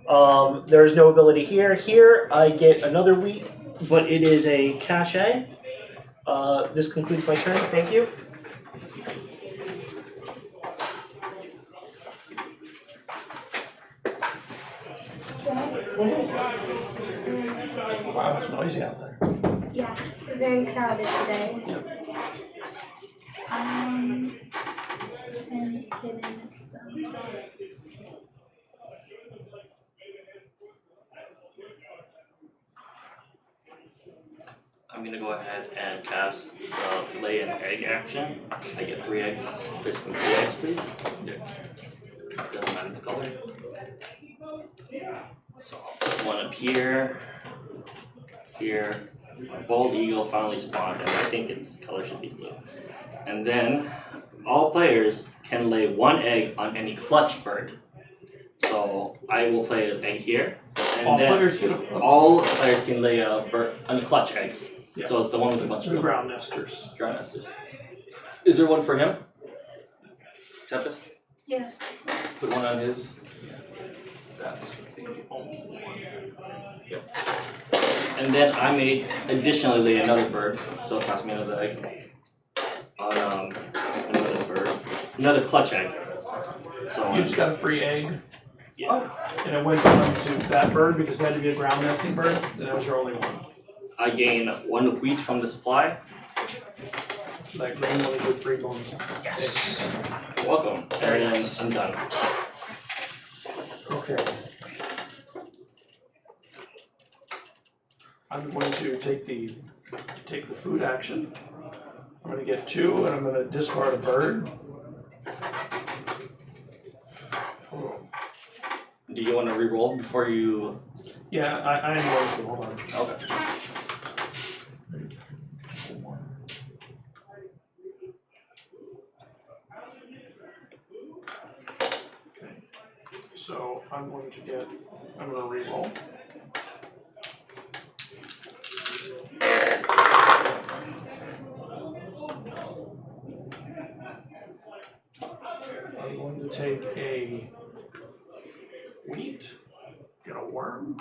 There is no ability here. Here, I get another wheat, but it is a cachet. This concludes my turn. Thank you. Wow, it's noisy out there. Yeah, it's very crowded today. And hidden some bugs. I'm gonna go ahead and cast the lay an egg action. I get 3 eggs. Basically 3 eggs, please. Yeah. Doesn't matter the color. So I'll put one up here. Here. My bald eagle finally spawned, and I think its color should be blue. And then all players can lay 1 egg on any clutch bird. So I will play an egg here. And All then players get a all players can lay a bird on clutch eggs. Yeah. So it's the one with a bunch of ground nesters. ground nesters. Is there one for him? Tempest? Yeah. Put one on his. That's the only one. Yep. And then I may additionally lay another bird. So it costs me another egg. On another bird. Another clutch egg. So You just got a free egg. yeah. And it went down to that bird because it had to be a ground nesting bird, and that was your only one. I gain 1 wheat from the supply. So that green one is your free bonus. Yes. Welcome. Very And then nice. I'm done. Okay. I'm going to take the food action. I'm going to get 2, and I'm going to discard a bird. Do you want to re-roll before you? Yeah, I am going to. Hold on. Okay. Okay. So I'm going to re-roll. I'm going to take a wheat, get a worm.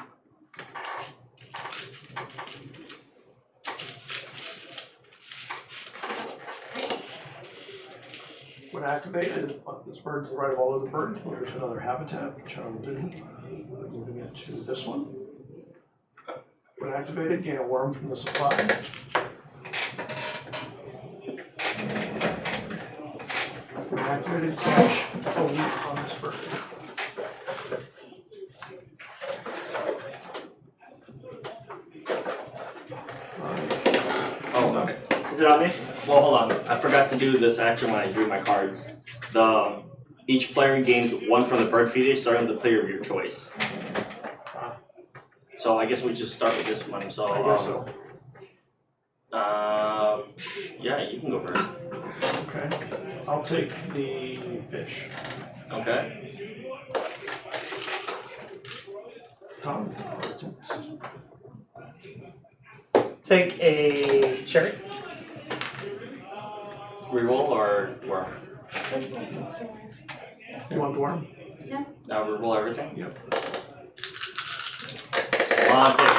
When activated, this bird to the right of all other birds, move it to another habitat, which I will do. Moving it to this one. When activated, gain a worm from the supply. When activated, catch a wheat on this bird. Oh, okay. Is it on me? Well, hold on. I forgot to do this action when I drew my cards. Each player gains 1 from the bird feeder, starting with the player of your choice. So I guess we just start with this one. So I guess so. Yeah, you can go first. Okay. I'll take the fish. Okay. Tom. Take a cherry. Reroll or worm? Just like You want the worm? Now reroll everything. Yep. Come on, fish.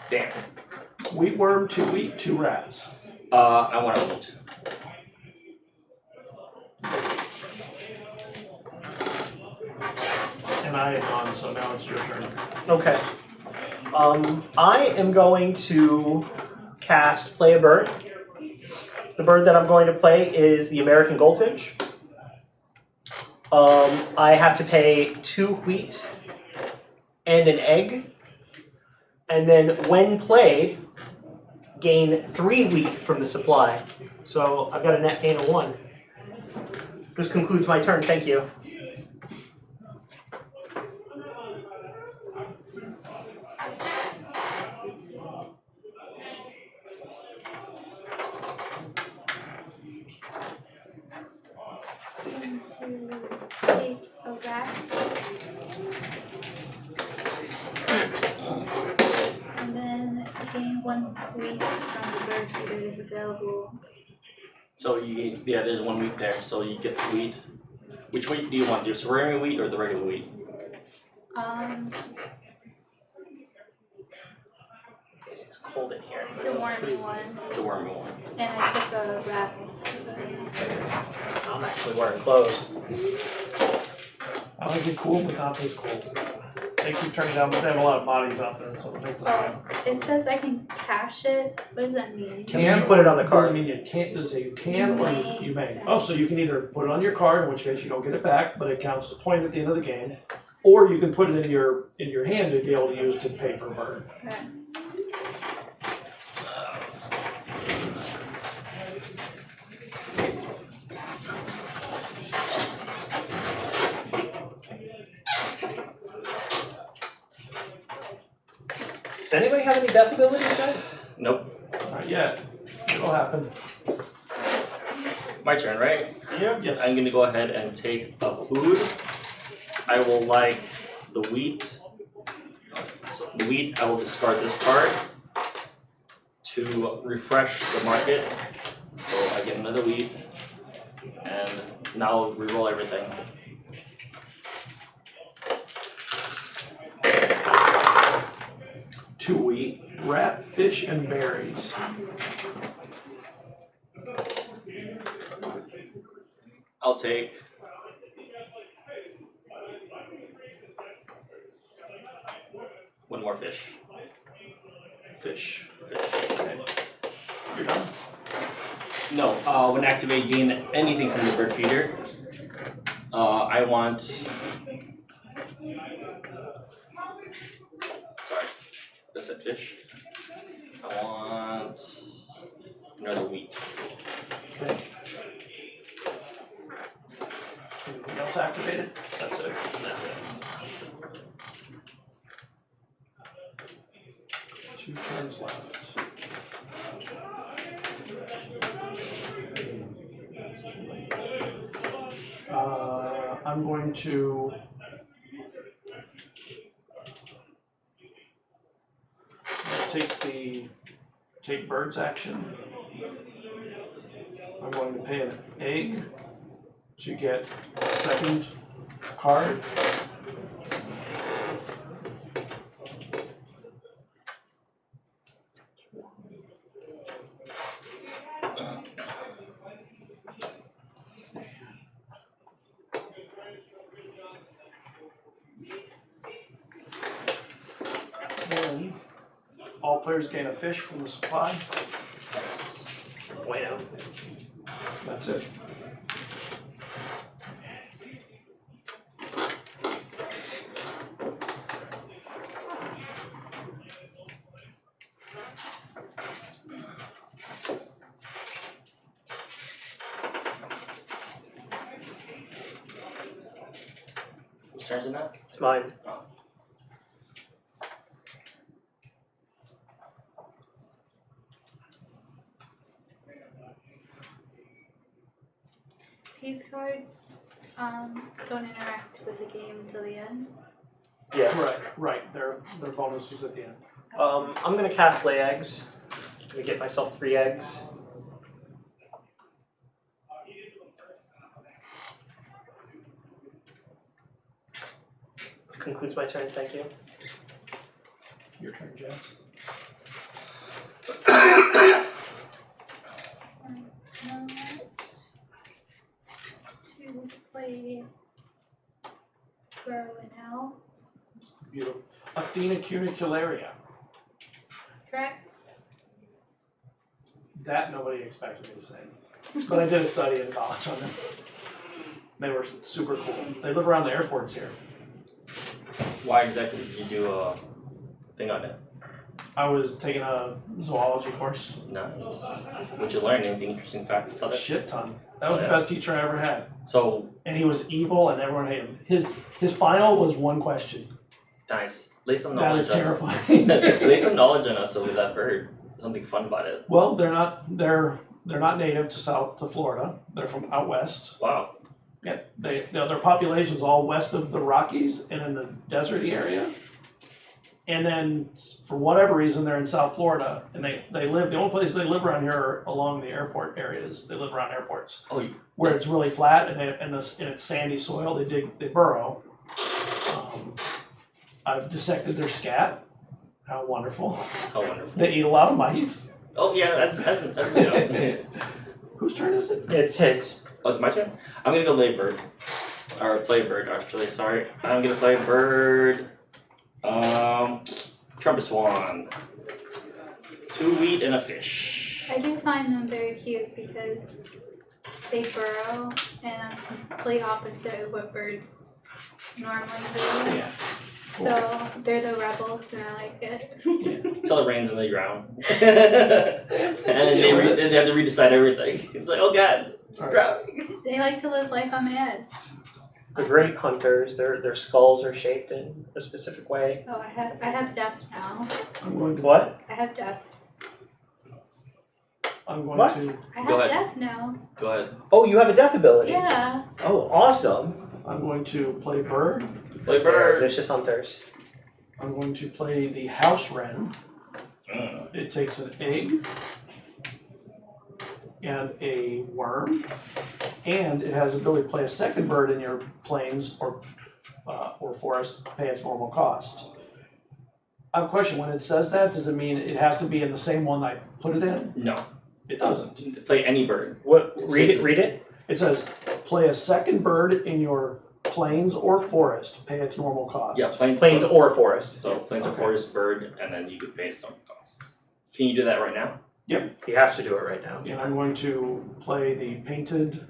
Damn. Wheat worm, 2 wheat, 2 rats. I want to loot. And I am on, so now it's your turn. Okay. I am going to cast Play a Bird. The bird that I'm going to play is the American Goldfinch. I have to pay 2 wheat and an egg. And then when played, gain 3 wheat from the supply. So I've got a net gain of 1. This concludes my turn, thank you. going to take a rat. And then gain 1 wheat from the bird feeder if available. So there's 1 wheat there. So you get the wheat. Which wheat do you want? Your ceramic wheat or the regular wheat? It's cold in here. The wormy one. The wormy one. And I took a rat. I'm actually wearing clothes. I like it cool, but not this cold. they keep turning down, but they have a lot of bodies out there, so it takes a while. It says I can cash it. What does that mean? You put it on the Doesn't card. mean you can't, does it say you can You or may. you may. Oh, so you can either put it on your card, in which case you don't get it back, but it counts as a point at the end of the game, or you can put it in your hand to be able to use to pay for a bird. Okay. Does anybody have any death abilities yet? Nope. Not yet. It'll happen. My turn, right? Yeah. Yes. I'm gonna go ahead and take a food. I will like the wheat. So the wheat, I will discard this card to refresh the market. So I get another wheat, and now I'll reroll everything. Two wheat, rat, fish, and berries. I'll take one more fish. Fish. Okay. You're done? No, when activate, gain anything from the bird feeder. I want. Sorry, that's a fish. I want another wheat. Okay. Anything else activated? That's it. That's it. 2 turns left. I'm going to take bird's action. I'm going to pay an egg to get a second card. Then all players gain a fish from the supply. Bueno. That's it. Whose turn is it now? It's mine. Oh. These cards don't interact with the game until the end. Yeah. Right. Their bonus is at the end. I'm gonna cast lay eggs. I'm gonna get myself 3 eggs. This concludes my turn. Thank you. Your turn, Jeff. To play Burrow and Owl. Beautiful. Athena cunicularia. Correct? That nobody expected me to say. But I did a study in college on them. They were super cool. They live around the airports here. Why exactly did you do a thing on it? I was taking a zoology course. Nice. What'd you learn? Anything interesting facts about A it? shit ton. That was Oh, yeah. the best teacher I ever had. So And he was evil and everyone hated him. His final was one question. nice. Lay some That knowledge is on terrifying. Lay some knowledge on us over that bird. Something fun about it. Well, they're not native to Florida. They're from out west. Wow. Yeah, their population's all west of the Rockies and in the deserty area. And then for whatever reason they're in South Florida and they live, the only places they live around here are along the airport areas. They live around airports. Oh, Where it's really flat and it's sandy soil, they burrow. I've dissected their scat. How wonderful. how wonderful. They eat a lot of mice. Oh yeah, that's Whose turn is it? It's his. Oh, it's my turn? I'm gonna go lay a bird. Or play a bird, actually, sorry. I'm gonna play a bird. Trumpet Swan. 2 wheat and a fish. I do find them very cute because they burrow, and that's complete opposite of what birds normally do. Yeah. So they're the rebels, and I like it. Until it rains on the ground. And they have to redecide everything. It's like, oh god, it's drowning. They like to live life on the edge. They're great hunters. Their skulls are shaped in a specific way. Oh, I have death now. I'm going to. What? I have death. I'm going What? to. I Go have ahead. death now. Go ahead. Oh, you have a death ability. Yeah. Oh, awesome. I'm going to play bird. Play They're bird. vicious hunters. I'm going to play the house wren. It takes an egg and a worm, and it has the ability to play a second bird in your plains or forest, pay its normal cost. I have a question. When it says that, does it mean it has to be in the same one I put it in? No. It doesn't. Play any bird. What? It Read says it. Read it. It says play a second bird in your plains or forest, pay its normal cost. Yeah, plains. Plains or forest. So plains or Okay. forest bird, and then you could pay its own cost. Can you do that right now? You have to do it right now. And I'm going to play the painted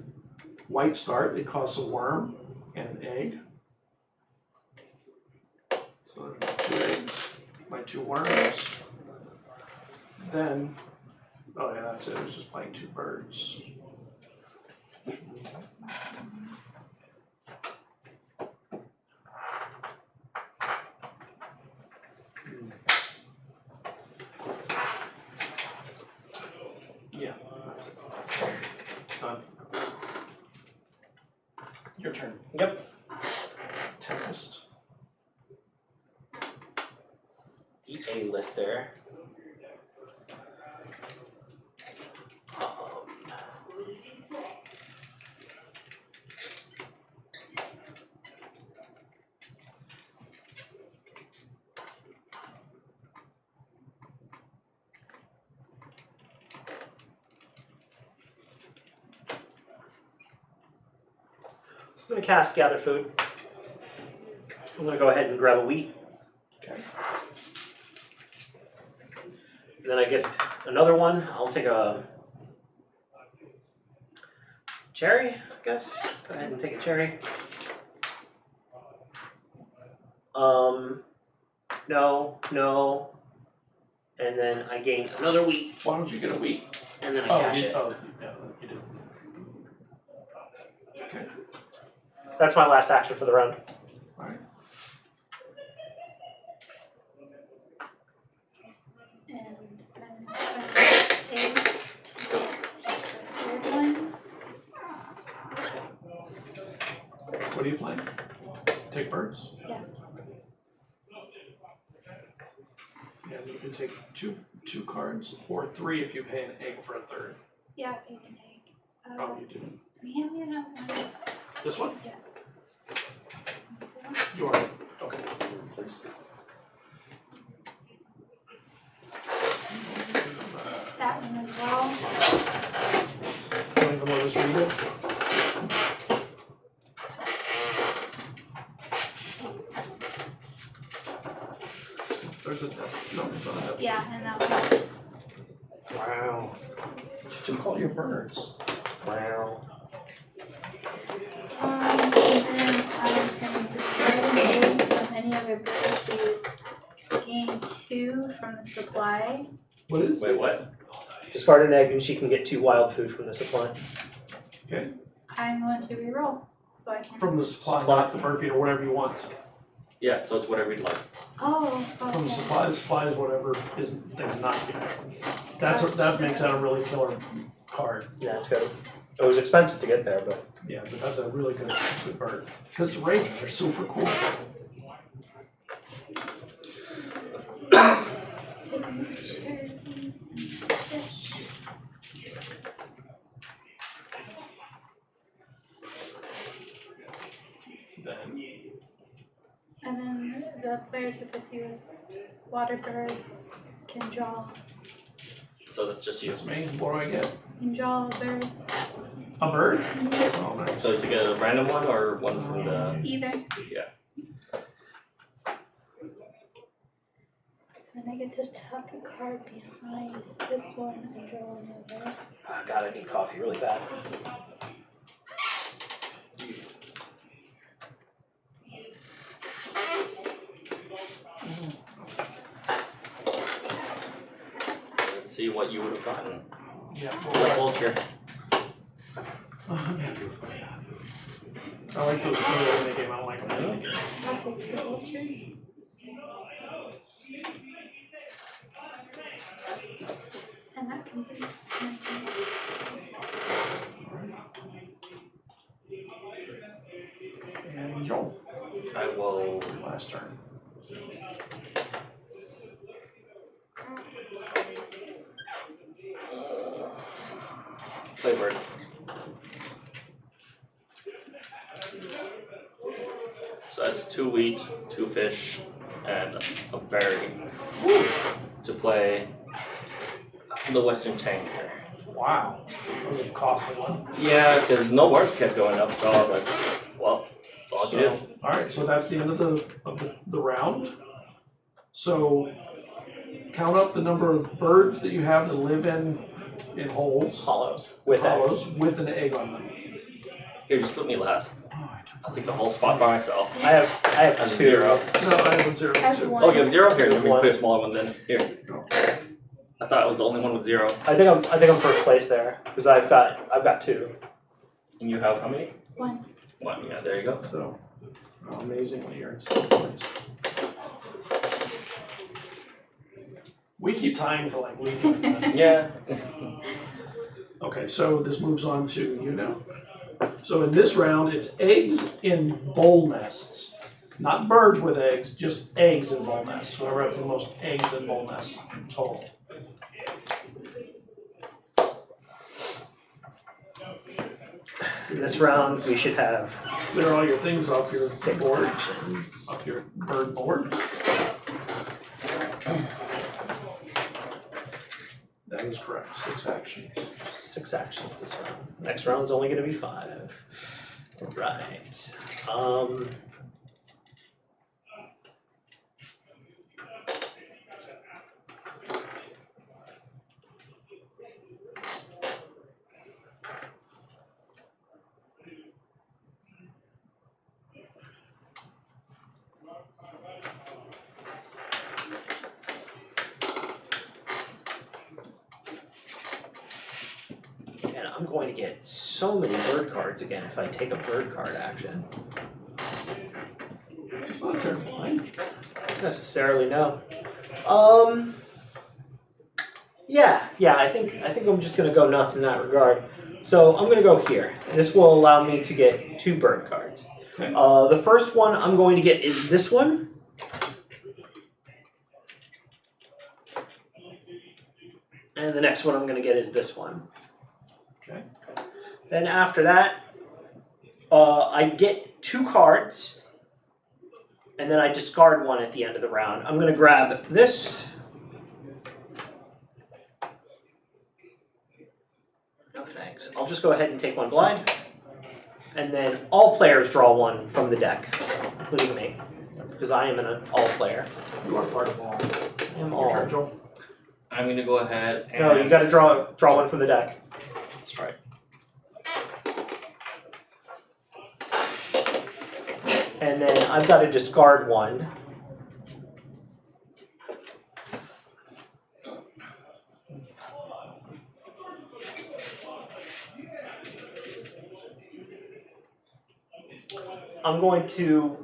white start. It costs a worm and an egg. So 2 eggs, my 2 worms. Then, oh yeah, that's it. I was just playing 2 birds. Yeah. Done. Your turn. Yep. Tempest. The A-lister. I'm going to cast Gather Food. I'm going to go ahead and grab a wheat. Okay. And then I get another one. I'll take a cherry, I guess. Go ahead and take a cherry. No. And then I gain another wheat, Why don't you get a wheat? and then I Oh, cash you, it. oh, yeah, you do. Okay. That's my last action for the round. All right. And I'm starting 8 third one. What are you playing? Take birds? Yeah. Yeah, you can take two cards, or 3 if you pay an egg for a third. Yeah, you can take. Oh, you didn't. Yeah, you know. This one? Yeah. You are. Okay. Please. That one as well. Want to let us read it? There's a death. No, there's not a death. Yeah, and that one. Wow. To call your birds. Wow. And then I can discard an egg from any other bird, so you gain 2 from the supply. What is Wait, it? what? Discard an egg and she can get 2 wild food from the supply. Okay. I'm going to reroll, so I can. From the supply, not the bird feed or whatever you want. Yeah, so it's whatever you'd like. Oh, From okay. the supply is whatever is things not to be. That makes that a really killer card. Yeah, it's good. It was expensive to get there, but Yeah, but that's a really good bird. Because the ravens are super cool. Taking a turkey and fish. And then the players with the fewest water birds can draw. So that's just you. That's me. What do I get? Can draw a bird. A bird? Oh, nice. So to get a random one or one from the Either. Then I get to tuck a card behind this one and draw another. Oh, God, I need coffee really bad. Let's see what you would have gotten. Yeah. The vulture. I like those early in the game. I don't like them late in the game. I'll take the vulture. And that completes my turn. And Joel, I will. last turn. Play bird. So that's 2 wheat, 2 fish, and a berry to play the Western Tanker. Wow. That was a costly one. Yeah, because no words kept going up, so I was like, well, that's all I can do. Alright, so that's the end of the round. So count up the number of birds that you have that live in holes. Hollows with hollows eggs. with an egg on them. Here, just put me last. Oh, I'll take the whole spot by myself. I have As a 2. zero. no, I have 0. As too. one. Oh, you have 0? Here, let me One. put a smaller one then. Here. I thought I was the only one with 0. I think I'm first place there because I've got 2. And you have how many? 1. 1, yeah, there you go. So, amazingly, you're in second place. We keep tying for like weeks. Yeah. Okay, so this moves on to you now. So in this round, it's eggs in bowl nests. Not birds with eggs, just eggs in bowl nests. Whoever has the most eggs in bowl nests in total. In this round, we should have Clear all your things off your 6 board, actions. off your bird board. That is correct, 6 actions. 6 actions this round. Next round's only going to be 5. Right. And I'm going to get so many bird cards again if I take a bird card action. It's not a terrible thing. Not necessarily, no. Yeah, I think I'm just gonna go nuts in that regard. So I'm gonna go here. This will allow me to get 2 bird cards. Okay. The first one I'm going to get is this one. And the next one I'm gonna get is this one. Okay. Then after that, I get 2 cards, and then I discard 1 at the end of the round. I'm going to grab this. No thanks. I'll just go ahead and take 1 blind, and then all players draw 1 from the deck, including me, because I am an all player. You are part of all. I am Your turn, all. Joel. I'm gonna go ahead and. No, you got to draw 1 from the deck. That's right. And then I've got to discard 1. I'm going to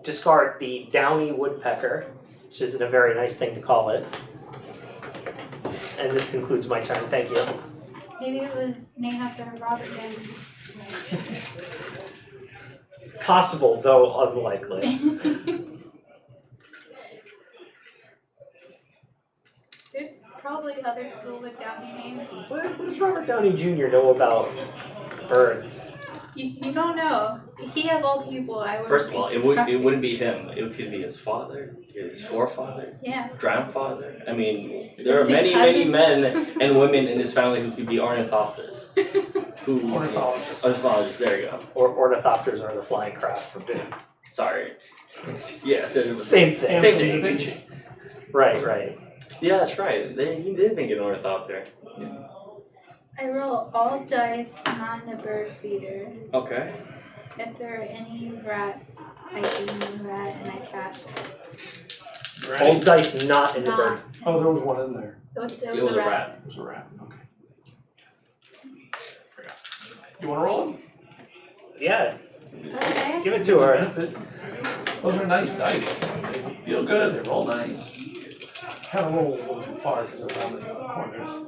discard the downy woodpecker, which isn't a very nice thing to call it. And this concludes my turn. Thank you. Maybe it was named after Robert Downey. Possible, though unlikely. There's probably other people with Downey names. What does Robert Downey Jr. know about birds? You don't know. He of all people, I would. First of all, it wouldn't be him. It could be his father, his forefather, Yeah. grandfather. I mean, there are Distant many cousins. men and women in his family who could be ornithopters. Ornithologist. Ornithologists, there you go. Or ornithopters are the flying craft from Doom. Sorry. Yeah, they're the Same thing. And Same from thing. Da Vinci. Right. Yeah, that's right. He did make an ornithopter. I roll all dice not in a bird feeder. Okay. If there are any rats, I gain a rat and I cash it. All Ready? dice not in the bird. Oh, there was one in there. It was It was a rat. It was a rat. Okay. You want to roll them? Yeah, Okay. give it to her. Benefit. Those are nice dice. They feel good. They roll nice. Kind of roll a little too far because they're on the corners.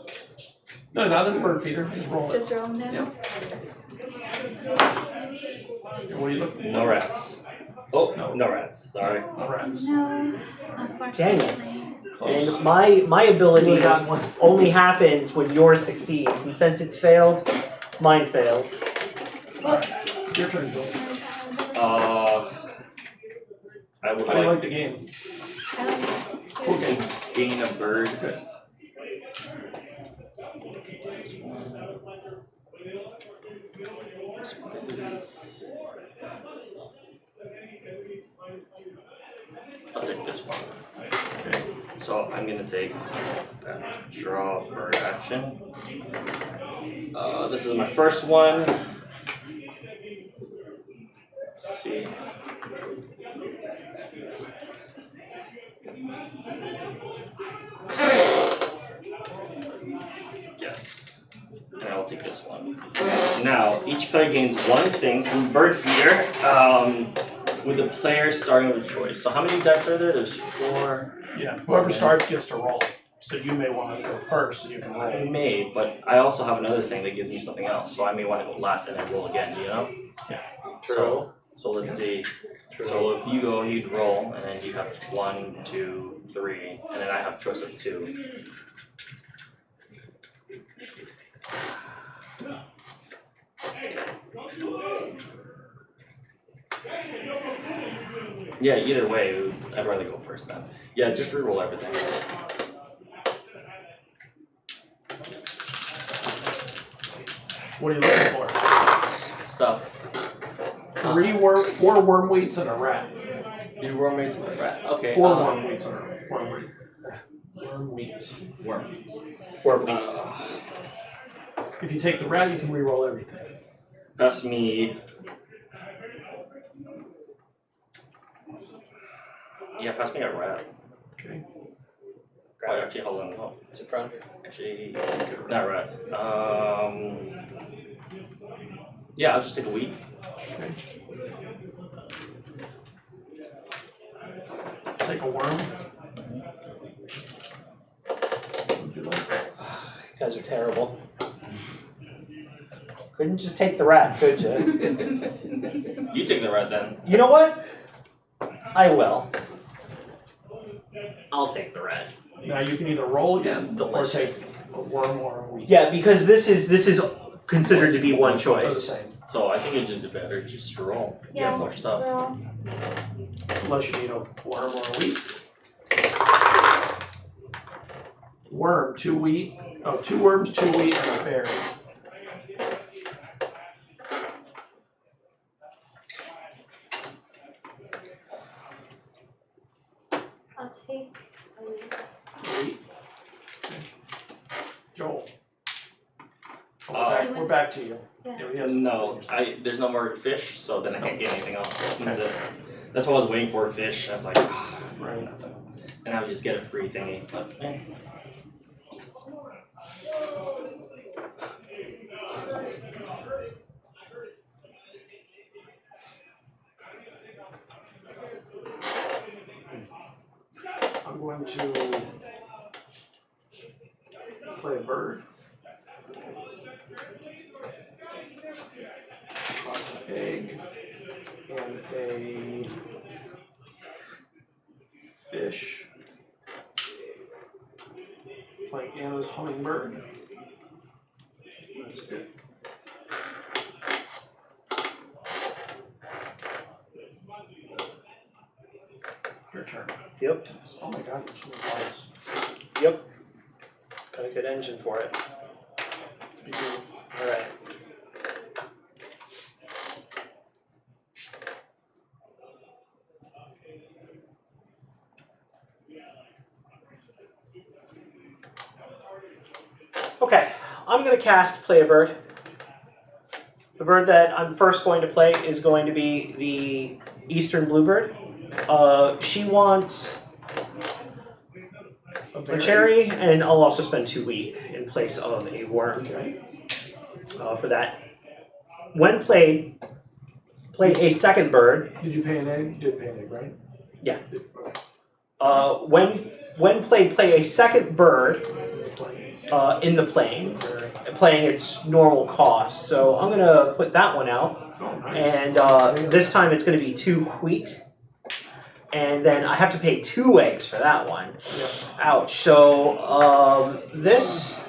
No, not in the bird feeder. Just roll it. Just roll them down? Yeah. What are you looking for? No rats. Oh, No. no rats. Sorry. No rats. No. Dang it. Unfortunately. Close. And my ability You got one. only happens when yours succeeds, and since it's failed, mine failed. Whoops. Your turn, Joel. I would How do you like like the game? I like it. It's Cool cute. game. to gain a bird. Good. This one is- I'll take this one. Okay. So I'm gonna take that draw bird action. This is my first one. Let's see. Yes. And I'll take this one. Now, each player gains one thing from bird feeder, with the player starting with a choice. So how many dice are there? There's 4. Yeah. Whoever starts gets to roll. So you may want to go first so you can I roll. may, but I also have another thing that gives me something else. So I may want to go last and then roll again, you know? Yeah. So let's see. So if you go, you'd roll, and then you have 1, 2, 3, and then I have a choice of 2. Yeah, either way, I'd rather go first then. Yeah, just reroll everything. What are you looking for? Stuff. 4 worm wheats and a rat. Your roommates and the rat. Okay. 4 worm wheats and a worm wheat. Worm wheats. Worms. Or beats. If you take the rat, you can re-roll everything. Pass me. Yeah, pass me a rat. Okay. Oh, actually, hold on. No. It's in front of you. Actually, not rat. Yeah, I'll just take a wheat. Okay. Take a worm. What would you like? You guys are terrible. Couldn't just take the rat, could you? You take the rat then. You know what? I will. I'll take the rat. Now you can either roll again Delicious. or take a worm or a wheat. Yeah, because this is considered to be one They're the choice. same. So I think it just better just roll. You Yeah. have more stuff. Roll. Unless you need a worm or a wheat. Worm, 2 wheat. Oh, 2 worms, 2 wheat, and a berry. I'll take a wheat. Wheat. Okay. Joel. Uh, We're back to you. Yeah. Yeah, he has No, there's no more fish, so then I can't get anything else. That's it. That's what I was waiting for, fish. I was like, Right. nothing. And I would just get a free thingy. But, eh. I'm going to play a bird. Toss an egg and a fish. Playing Anna's hummingbird. That's good. Your turn. Yep. Oh my god, there's so many cards. Yep. Got a good engine for it. You do. Alright. Okay, I'm going to cast Play a Bird. The bird that I'm first going to play is going to be the Eastern Bluebird. She wants a cherry, and I'll also spend 2 wheat in place of a worm for that. When played, play a second bird. Did you pay an egg? You did pay an egg, right? Yeah. When played, play a second bird in the plains, playing its normal cost. So I'm going to put that one out. Oh, nice. And this time it's going to be 2 wheat. And then I have to pay 2 eggs for that one. Yep. Ouch. So this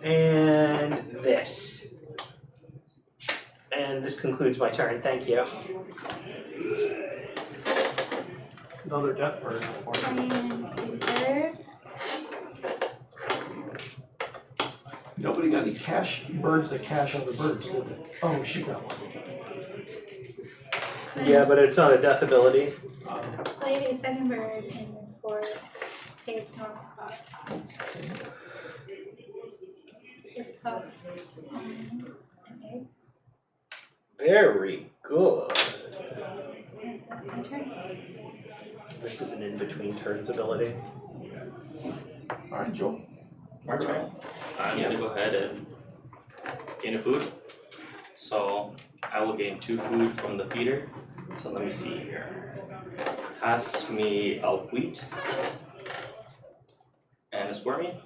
and this. And this concludes my turn. Thank you. Another death bird. And bird. Nobody got any birds that cash other birds, did they? Oh, she got one. Yeah, but it's not a death ability. Play a second bird and force pay its normal cost. This costs an egg. Very good. That's my turn. This is an in-between turns ability. Alright, Joel. My turn. I'm gonna go ahead and gain a food. So I will gain 2 food from the feeder. So let me see here. Pass me a wheat and a squirmy.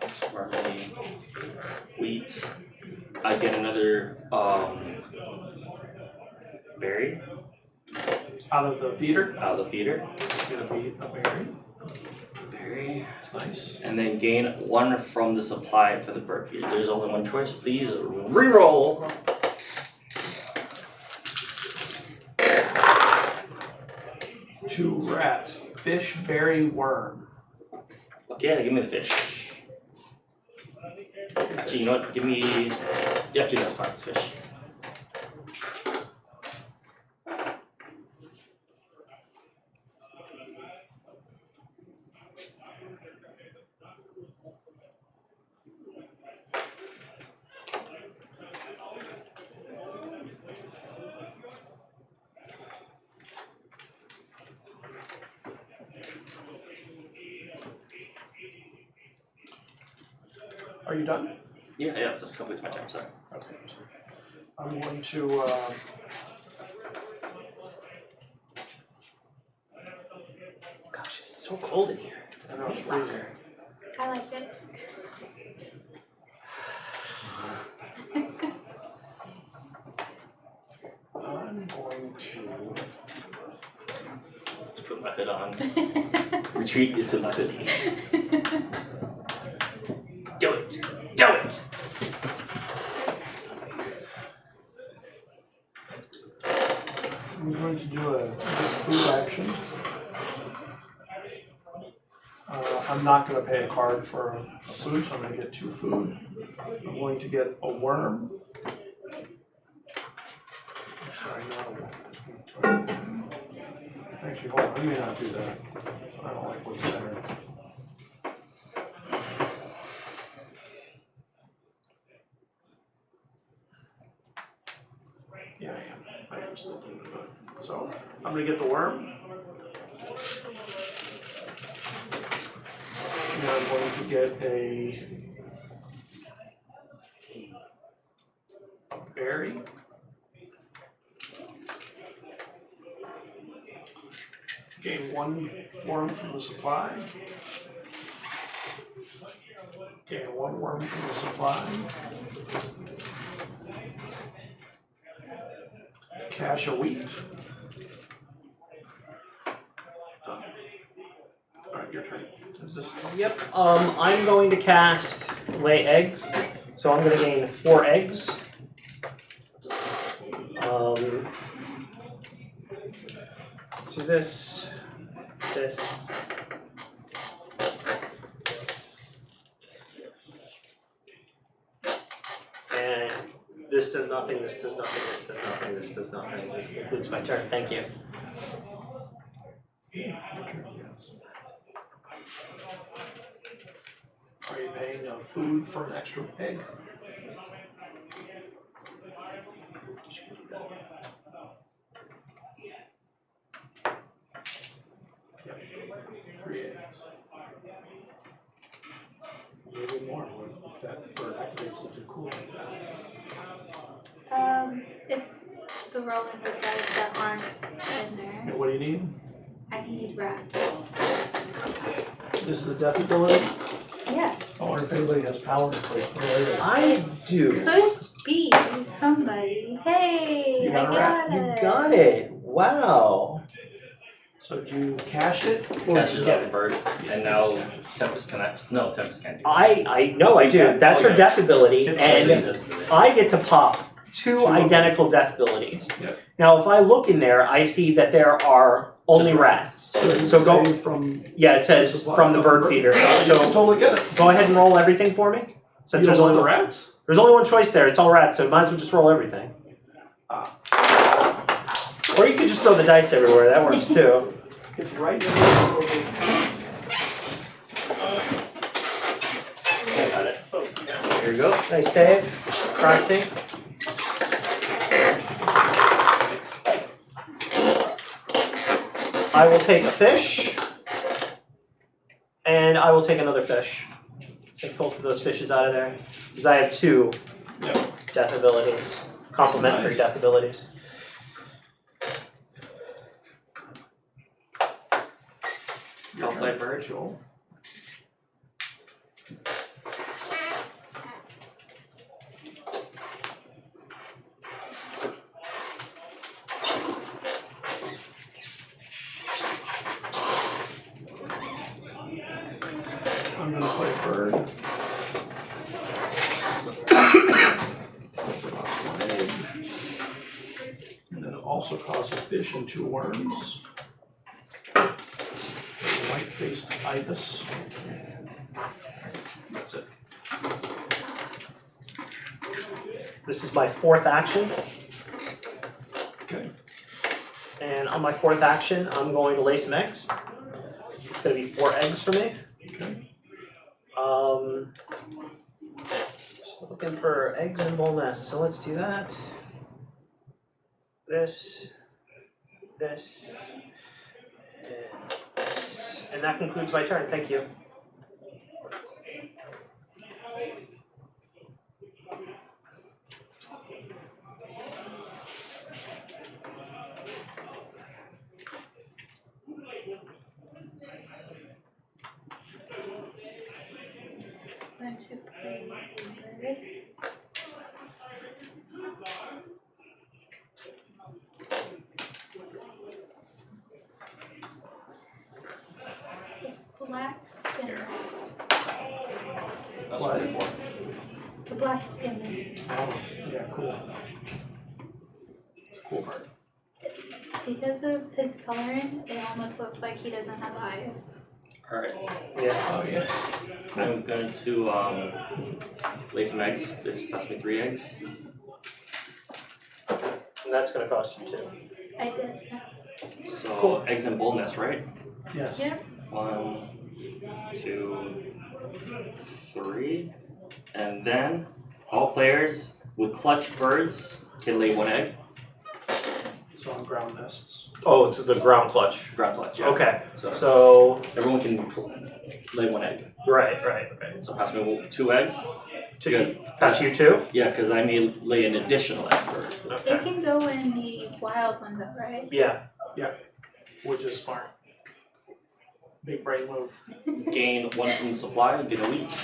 Squirmy, wheat. I get another berry Out of the feeder? out of the feeder. It's gonna be a berry. Berry. That's nice. And then gain 1 from the supply for the bird feeder. There's only 1 choice. Please reroll. Two rats. Fish, berry, worm. Okay, give me the fish. Actually, you know what? Give me. Yeah, actually, that's fine. Fish. Are you done? Yeah, this completes my turn. Sorry. Okay. I'm going to Gosh, it's so cold in here. It's I know it's a freezing. rocker. I like it. I'm going to Let's put my hood on. Retreat into my hoodie. Do it! Do it! I'm going to do a food action. I'm not going to pay a card for a food, so I'm going to get 2 food. I'm going to get a worm. I'm sorry, not a worm. Actually, hold on, I may not do that. I don't like what's there. Yeah, I am. I am still doing it. So, I'm going to get the worm. And I'm going to get a berry. Gain 1 worm from the supply. Gain 1 worm from the supply. Cash a wheat. Alright, your turn. Yep. I'm going to cast lay eggs, so I'm going to gain 4 eggs. Do this, this, and this does nothing. This does nothing. This does nothing. This does nothing. This concludes my turn. Thank you. trading food for an extra egg. Yep. 3 eggs. A little bit more. If that bird activates something cool like that. It's the rolling the dice that aren't in there. And what do you need? I need rats. This is the death ability. Yes. I wonder if anybody has power for it. I do. Could be somebody. Hey, You got I a rat. got it. You got it. Wow. So do you cash it? Or Catches get up the it? bird, and now Tempest connect. No, Tempest can't do. I know I do. That's your Okay. death ability, It's and I get to pop two Two. identical death abilities. Yep. Now, if I look in there, I see that there are only Just rats. Does it So go. say from Yeah, it says Supply from the of bird bird. feeder. You can So totally get it. go ahead and roll everything for me. You Since don't there's want only the rats? there's only one choice there. It's all rats, so might as well just roll everything. Or you could just throw the dice everywhere. That works too. It's right there. I got it. Oh, yeah. Here you go. Nice save. Crafting. I will take a fish. And I will take another fish. Take both of those fishes out of there. Because I have 2 Yep. death abilities. Complementary Nice. death abilities. I'll play bird. Joel. I'm gonna play bird. And then also toss a fish and 2 worms. White-faced ibis. That's it. This is my 4th action. Okay. And on my 4th action, I'm going to lay some eggs. It's going to be 4 eggs for me. Okay. So looking for eggs and bowl nests. So let's do that. This, and this. And that concludes my turn. Thank you. Want to play bird. Black spinner. That's What? 24. The black spinner. Oh, yeah, cool. It's a cool bird. Because of his coloring, it almost looks like he doesn't have eyes. Alright. Yeah. Oh, yeah. I'm going to lay some eggs. This cost me 3 eggs. And that's going to cost you 2. I did. So Cool. eggs and bull nest, right? Yes. Yep. 1, 2, 3. And then all players with clutch birds can lay 1 egg. So on ground nests. Oh, it's the ground clutch. Ground clutch, yeah. Okay. So So, everyone can lay 1 egg. right. So pass me 2 eggs. Good. Pass you 2? Yeah, because I may lay an additional egg bird. It Okay. can go in the wild one though, right? Yeah. Which is smart. Big brain move. Gain 1 from the supply and get a wheat.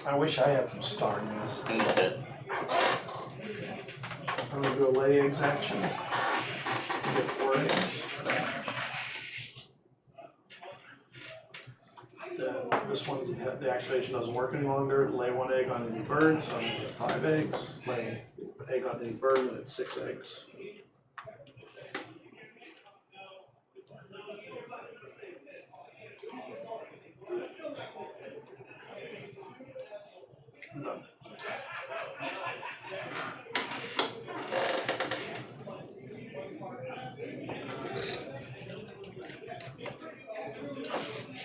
I wish I had some star nests. And that's it. I'm gonna go lay eggs action. Get 4 eggs. Then this one, the activation doesn't work any longer. Lay 1 egg on any bird, so I'm gonna get 5 eggs. Lay an egg on any bird, and it's 6 eggs. Done.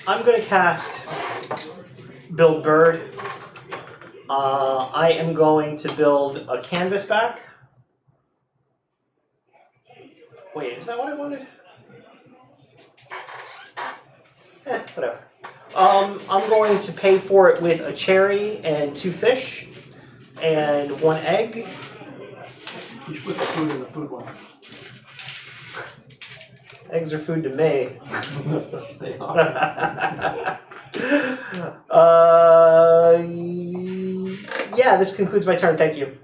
I'm going to cast Build Bird. I am going to build a canvas back. Wait, is that what I wanted? Whatever. I'm going to pay for it with a cherry and 2 fish and 1 egg. You should put the food in the food one. Eggs are food to me. They are. Yeah, this concludes my turn. Thank you.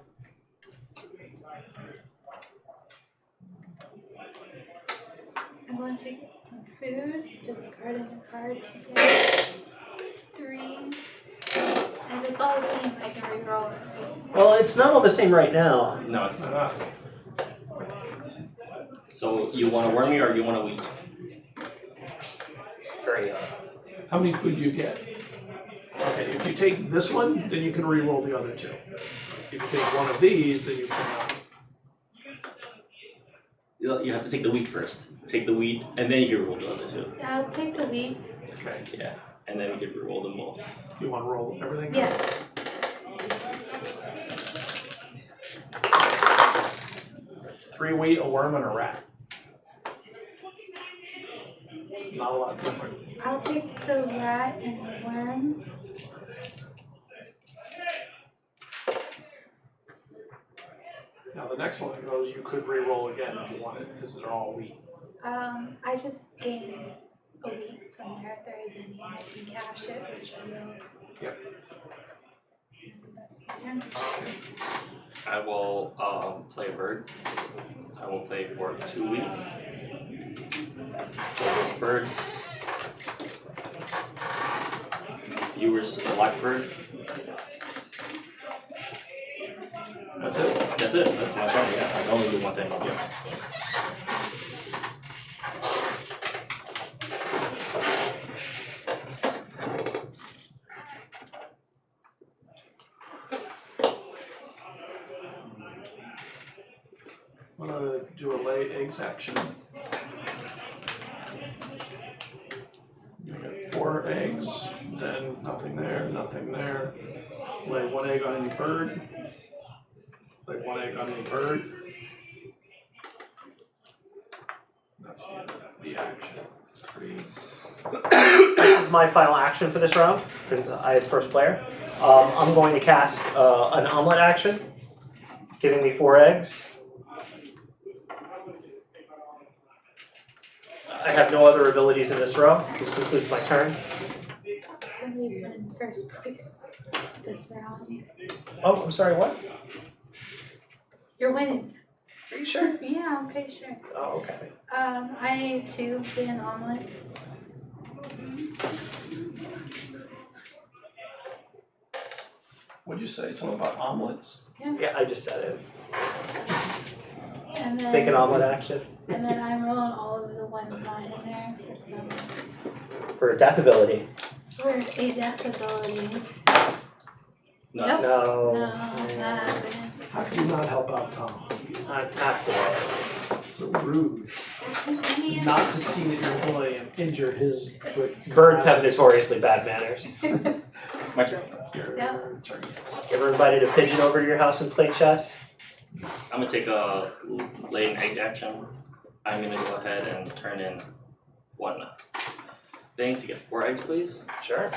I'm going to get some food, discarding a card to get 3. And if it's all the same, I can reroll it. Well, it's not all the same right now. No, it's not. Ah, So you want a wormy or you want a wheat? Very how many food do you get? Okay, if you take this one, then you can re-roll the other 2. If you take one of these, then you cannot. You have to take the wheat first. Take the wheat, and then you can roll the other 2. Yeah, I'll take the wheat. Okay, Yeah, and then you can roll them both. you want to roll everything? Yes. 3 wheat, a worm, and a rat. Not a lot different. I'll take the rat and the worm. Now the next one goes, you could re-roll again if you wanted, because they're all wheat. I just gain a wheat from there if there is any. I can cash it, which I will. Yep. And that's my turn. I will play a bird. I will play for 2 wheat. So this bird. Viewers blackbird. That's it. That's it. That's my turn. Yeah, I can only do one thing. Yeah. I'm gonna do a lay eggs action. You get 4 eggs, then nothing there, nothing there. Lay 1 egg on any bird. Lay 1 egg on any bird. That's the action. 3. This is my final action for this round, because I had first player. I'm going to cast an omelet action, giving me 4 eggs. I have no other abilities in this row. This concludes my turn. Somebody's been in first place this round. Oh, I'm sorry, what? You're winning. Are you sure? Yeah, I'm pretty sure. Oh, okay. I too bin omelets. What'd you say? Something about omelets? Yeah, I just said it. And then, Take an omelet action. And then I'm rolling all of the ones not in there for some. For a death ability. For a death ability. No. Nope. No. No, not happening. How can you not help out Tom? Not today. So rude. Yeah. Not succeed at your play and injure his Birds have notoriously bad manners. My turn. your Yeah. turn, yes. You ever invited a pigeon over to your house and played chess? I'm gonna take a lay an egg action. I'm gonna go ahead and turn in 1 thing to get 4 eggs, please. Sure.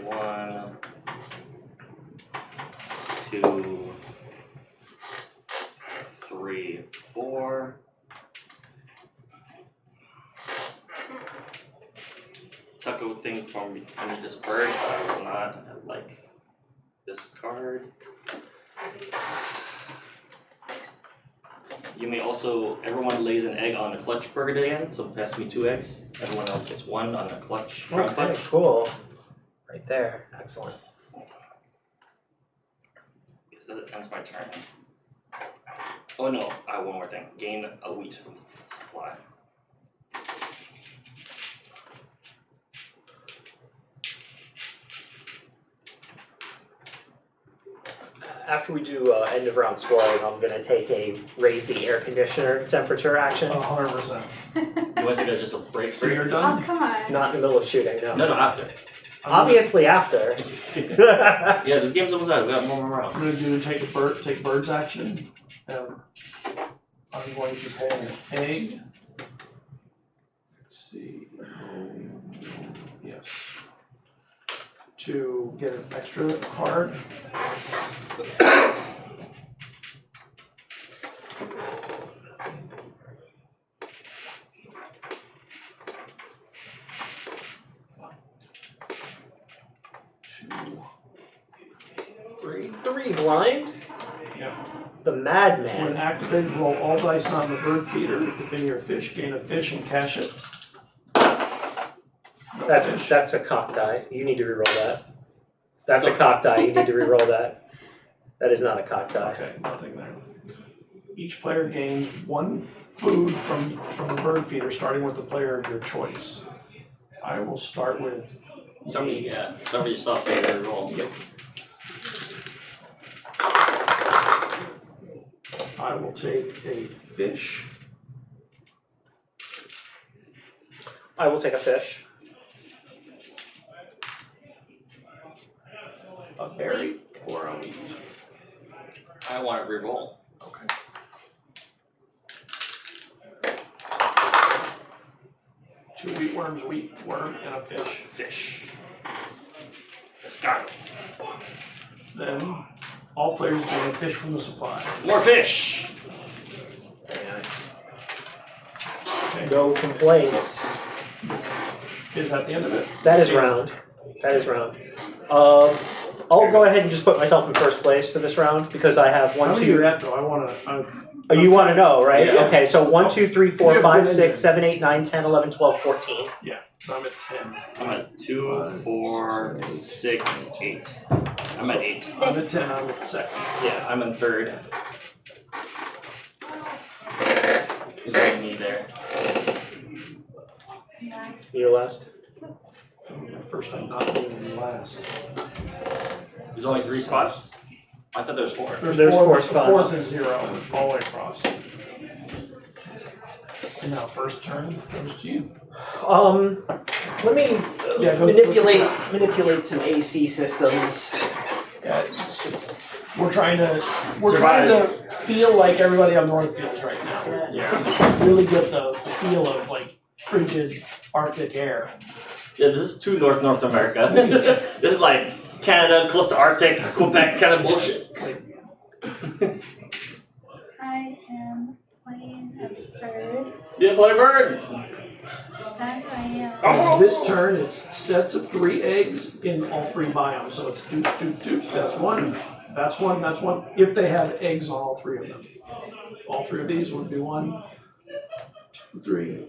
1, 2, 3, 4. Tuck a thing from underneath this bird. I will not like this card. You may also, everyone lays an egg on a clutch bird again, so pass me 2 eggs. Everyone else gets 1 on a clutch. Front Okay, clutch. cool. Right there. Excellent. Because that ends my turn. Oh no, I have one more thing. Gain a wheat supply. After we do end of round scoring, I'm gonna take a raise the air conditioner temperature action. 100%. You want to take just a break? So you're Oh, done? come on. Not in the middle of shooting, no. No, after. Obviously after. Yeah, this game's almost out. We got one more round. I'm going to do take bird's action. I'm going to pay an egg. Let's see. Yes. To get an extra card. Three blind. Yeah. The When madman. activated, roll all dice not in the bird feeder. If any are fish, gain a fish and cash it. No fish. That's a cock die. You need to reroll that. That's a cock die. You need to reroll that. That is not a cock die. Okay, nothing there. Each player gains one food from the bird feeder, starting with the player of your choice. I will start with Start with yourself, so you roll. Yep. I will take a fish. I will take a fish. A berry or a wheat. I want to reroll. Okay. Two wheat worms, wheat worm, and a fish. Fish. Let's go. Then all players gain a fish from the supply. More fish. Very nice. Okay. No complaints. Is that the end of it? That is round. That is round. I'll go ahead and just put myself in first place for this round because I have How one, many two. you're at though? I want to. Oh, you want to know, right? Yeah. Okay, so 1, 2, 3, 4, You have 5, good 6, engine. 7, 8, 9, 10, 11, 12, 14. I'm at 10. I'm at 2, 4, 6, 8. I'm at 8. I'm at 10. I'm at second. Yeah, I'm in third. Is there me there? Nice. You're last. My first time not being last. There's only 3 spots? I thought there was 4. There's four The spots. fourth is 0, all the way across. And now first turn goes to you. Let me Yeah, go- manipulate some AC systems. Yeah, it's just we're trying to Survive. feel like everybody up north feels right now. Yeah. Really get the feel of like frigid Arctic air. Yeah, this is too North America. This is like Canada, close to Arctic, Quebec kind of bullshit. I am playing a bird. Yeah, play bird. And I am. Oh. This turn it's sets of 3 eggs in all 3 biomes. So it's doop doop doop. That's one. That's one. That's one. If they have eggs on all 3 of them. All 3 of these would be 1, 2, 3,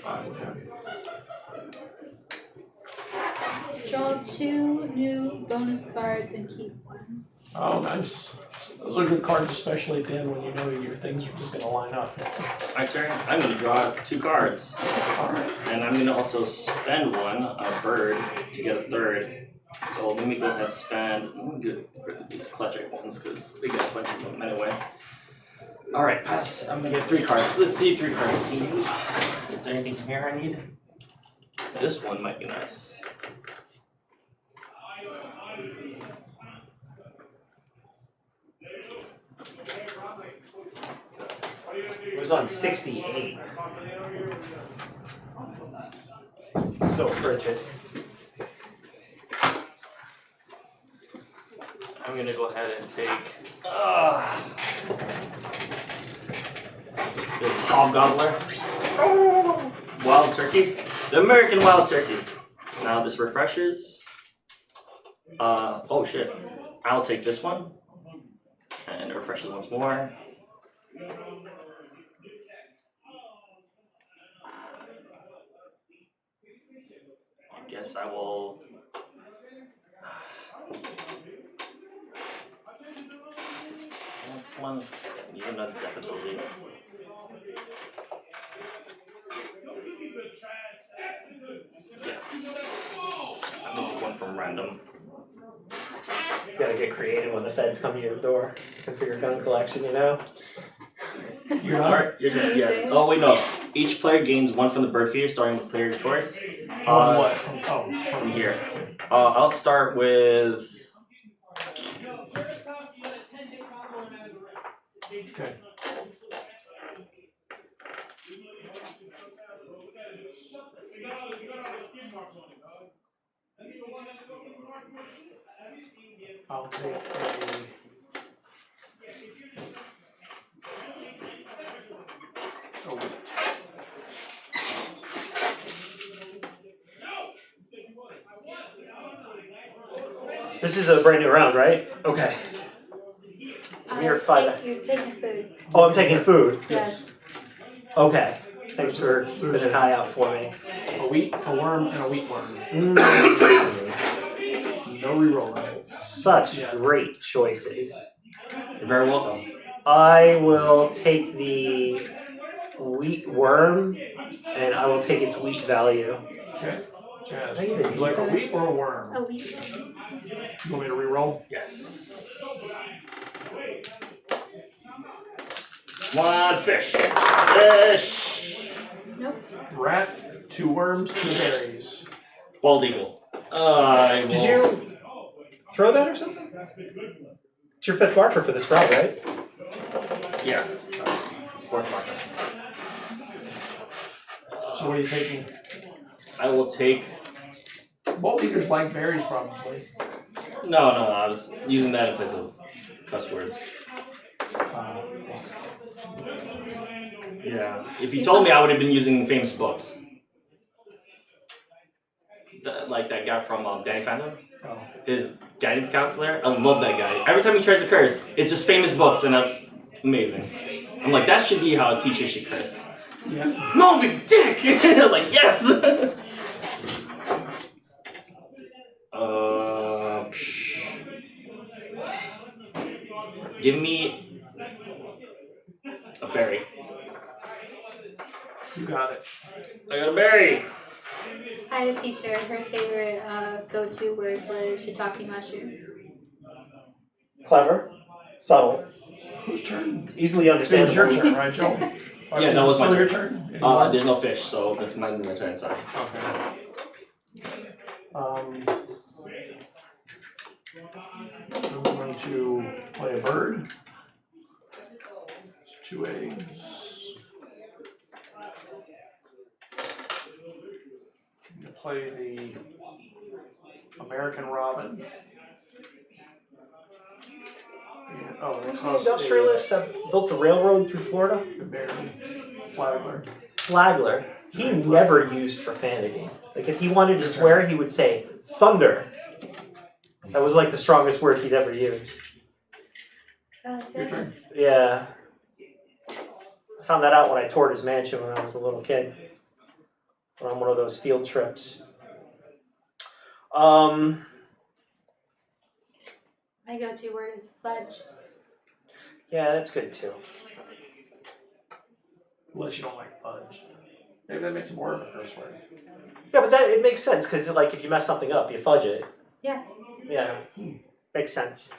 5 would have. Draw 2 new bonus cards and keep 1. Oh, nice. Those are good cards, especially at the end when you know your things are just going to line up. My turn. I'm going to draw 2 cards. All right. And I'm going to also spend one on a bird to get a third. So let me go ahead and spend. I'm going to do these clutch ones because they get a bunch of them anyway. Alright, pass. I'm going to get 3 cards. Let's see 3 cards. Is there anything from here I need? This one might be nice. It was on 68. So frigid. I'm gonna go ahead and take this hobgobbler. Wild turkey. The American wild turkey. Now this refreshes. Oh shit. I'll take this one. And it refreshes once more. I guess I will. This one, need another difficulty. Yes. I'm gonna take one from random. You gotta get creative when the feds come to your door and for your gun collection, you know? Your card, yeah. Oh wait, no. Each player gains 1 from the bird feeder, starting with player choice. What? From here. I'll start with. Okay. I'll take a. Oh, wait. This is a brand new round, right? Okay. You're You're taking food. Oh, I'm taking food. Yes. Okay. Thanks for keeping an eye out for me. A wheat, a worm, and a wheat worm. Mm. No rerolling. Such great choices. You're very welcome. I will take the wheat worm, and I will take its wheat value. Okay. Jazz. I even Would you like a need wheat or a worm? A wheat. You want me to reroll? Yes. Come on, fish. Fish. Nope. Rat, 2 worms, 2 berries. Bald eagle. Did you throw that or something? It's your 5th marker for this round, right? Yeah. 4th marker. So what are you taking? I will take. Bald eaters like berries, probably. No, I was using that in place of cuss words. Yeah. If you told me, I would have been using famous books. Like that guy from Danny Phantom. Oh. His guidance counselor. I love that guy. Every time he tries to curse, it's just famous books and amazing. I'm like, that should be how a teacher should curse. Yeah. Moby Dick! I'm like, yes! Give me a berry. You got it. I got a berry! I had a teacher, her favorite go-to word was shiitake mushrooms. Clever. Subtle. Whose turn? Easily It's understandable. your turn, right, Joe? Yeah, that was my your turn. turn. There's no fish, so that's my turn, sorry. Okay. I'm going to play a bird. 2 eggs. I'm going to play the American robin. And, Who's the industrialist that built the railroad through Florida? The berry. Flagler. Flagler. He never used profanity. Like, if he wanted to swear, he would say, thunder. That was like the strongest word he'd ever use. Your turn. Yeah. I found that out when I toured his mansion when I was a little kid. On one of those field trips. My go-to word is fudge. Yeah, that's good too. Unless you don't like fudge. Maybe that makes it more of a curse word. Yeah, but it makes sense because like if you mess something up, you fudge it. Yeah. Yeah, makes sense.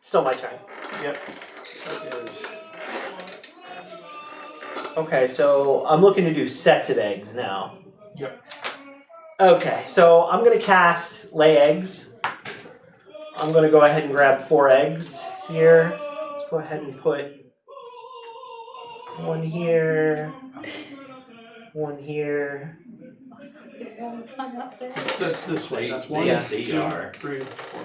Still my turn. Yep. That is. Okay, so I'm looking to do sets of eggs now. Yep. Okay, so I'm going to cast lay eggs. I'm going to go ahead and grab 4 eggs here. Let's go ahead and put 1 here, 1 here. That's this way. That's 1, Yeah, 2, they are. 3, 4.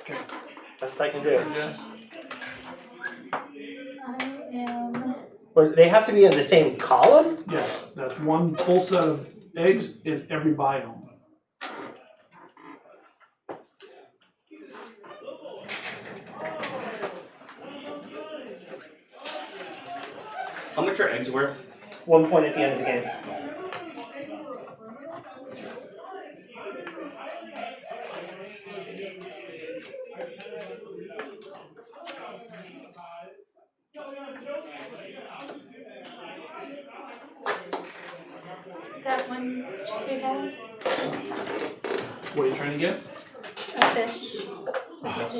Okay. Best I can do. Yes. I am. But they have to be in the same column? Yes, that's 1 full set of eggs in every biome. How much are eggs worth? 1 point at the end of the game. That one cheater die. What are you trying to get? A fish.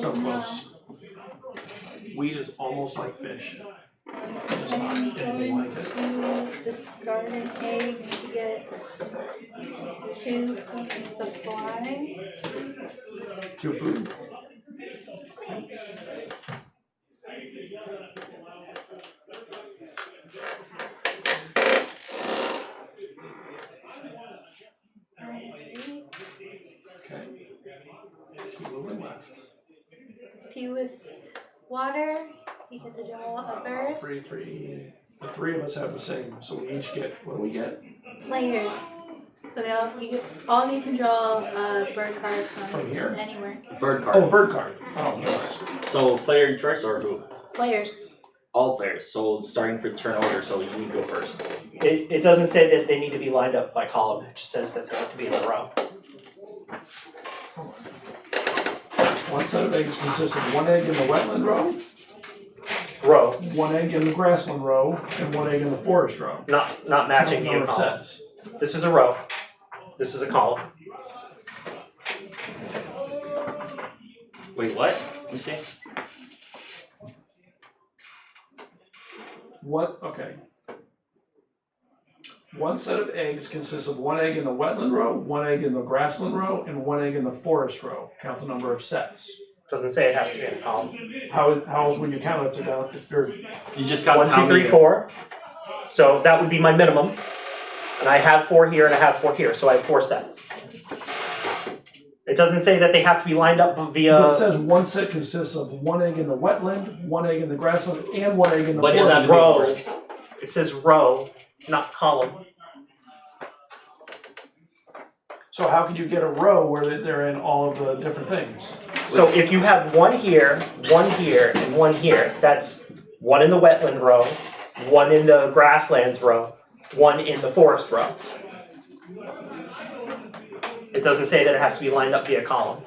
So close. Wheat is almost like fish. Just not I'm anything going like it. to discard an egg to get 2 points supply. 2 food. Alright. Okay. Keep moving left. If you was water, you get to draw a bird. 3, 3. The 3 of us have the same, so we each get, what do we get? Players. So all of you can draw a bird card From here? anywhere. Bird card. Oh, bird card. Oh, yes. So player choice or who? Players. All players. So starting for turn order. So you go first. It doesn't say that they need to be lined up by column. It just says that they have to be in a row. One set of eggs consists of 1 egg in the wetland row, Row, 1 egg in the grassland row, and 1 egg in the forest row. not matching Number the of column. sets. This is a row. This is a column. Wait, what? Let me see. What? Okay. 1 set of eggs consists of 1 egg in the wetland row, 1 egg in the grassland row, and 1 egg in the forest row. Count the number of sets. Doesn't say it has to be in a column. How is when you count it to down if you're You just got 1, how 2, 3, many- 4. So that would be my minimum. And I have 4 here and I have 4 here, so I have 4 sets. It doesn't say that they have to be lined up But it via says 1 set consists of 1 egg in the wetland, 1 egg in the grassland, and 1 egg in the But it doesn't have forest. to be rows. words. It says row, not column. So how can you get a row where they're in all of the different things? So if you have 1 here, and 1 here, that's 1 in the wetland row, 1 in the grasslands row, 1 in the forest row. It doesn't say that it has to be lined up via column.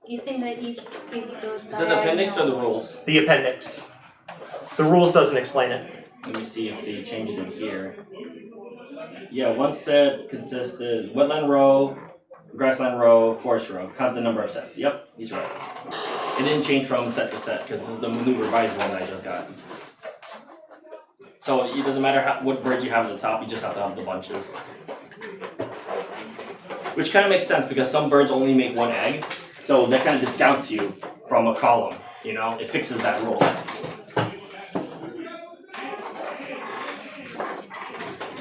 He's saying that you can go Is that the appendix or the rules? The appendix. The rules doesn't explain it. Let me see if they changed it here. Yeah, 1 set consisted wetland row, grassland row, forest row. Count the number of sets. Yep, he's right. It didn't change from set to set because this is the new revised one that I just got. So it doesn't matter what birds you have at the top, you just have to have the bunches. Which kind of makes sense because some birds only make 1 egg, so that kind of discounts you from a column, you know? It fixes that rule.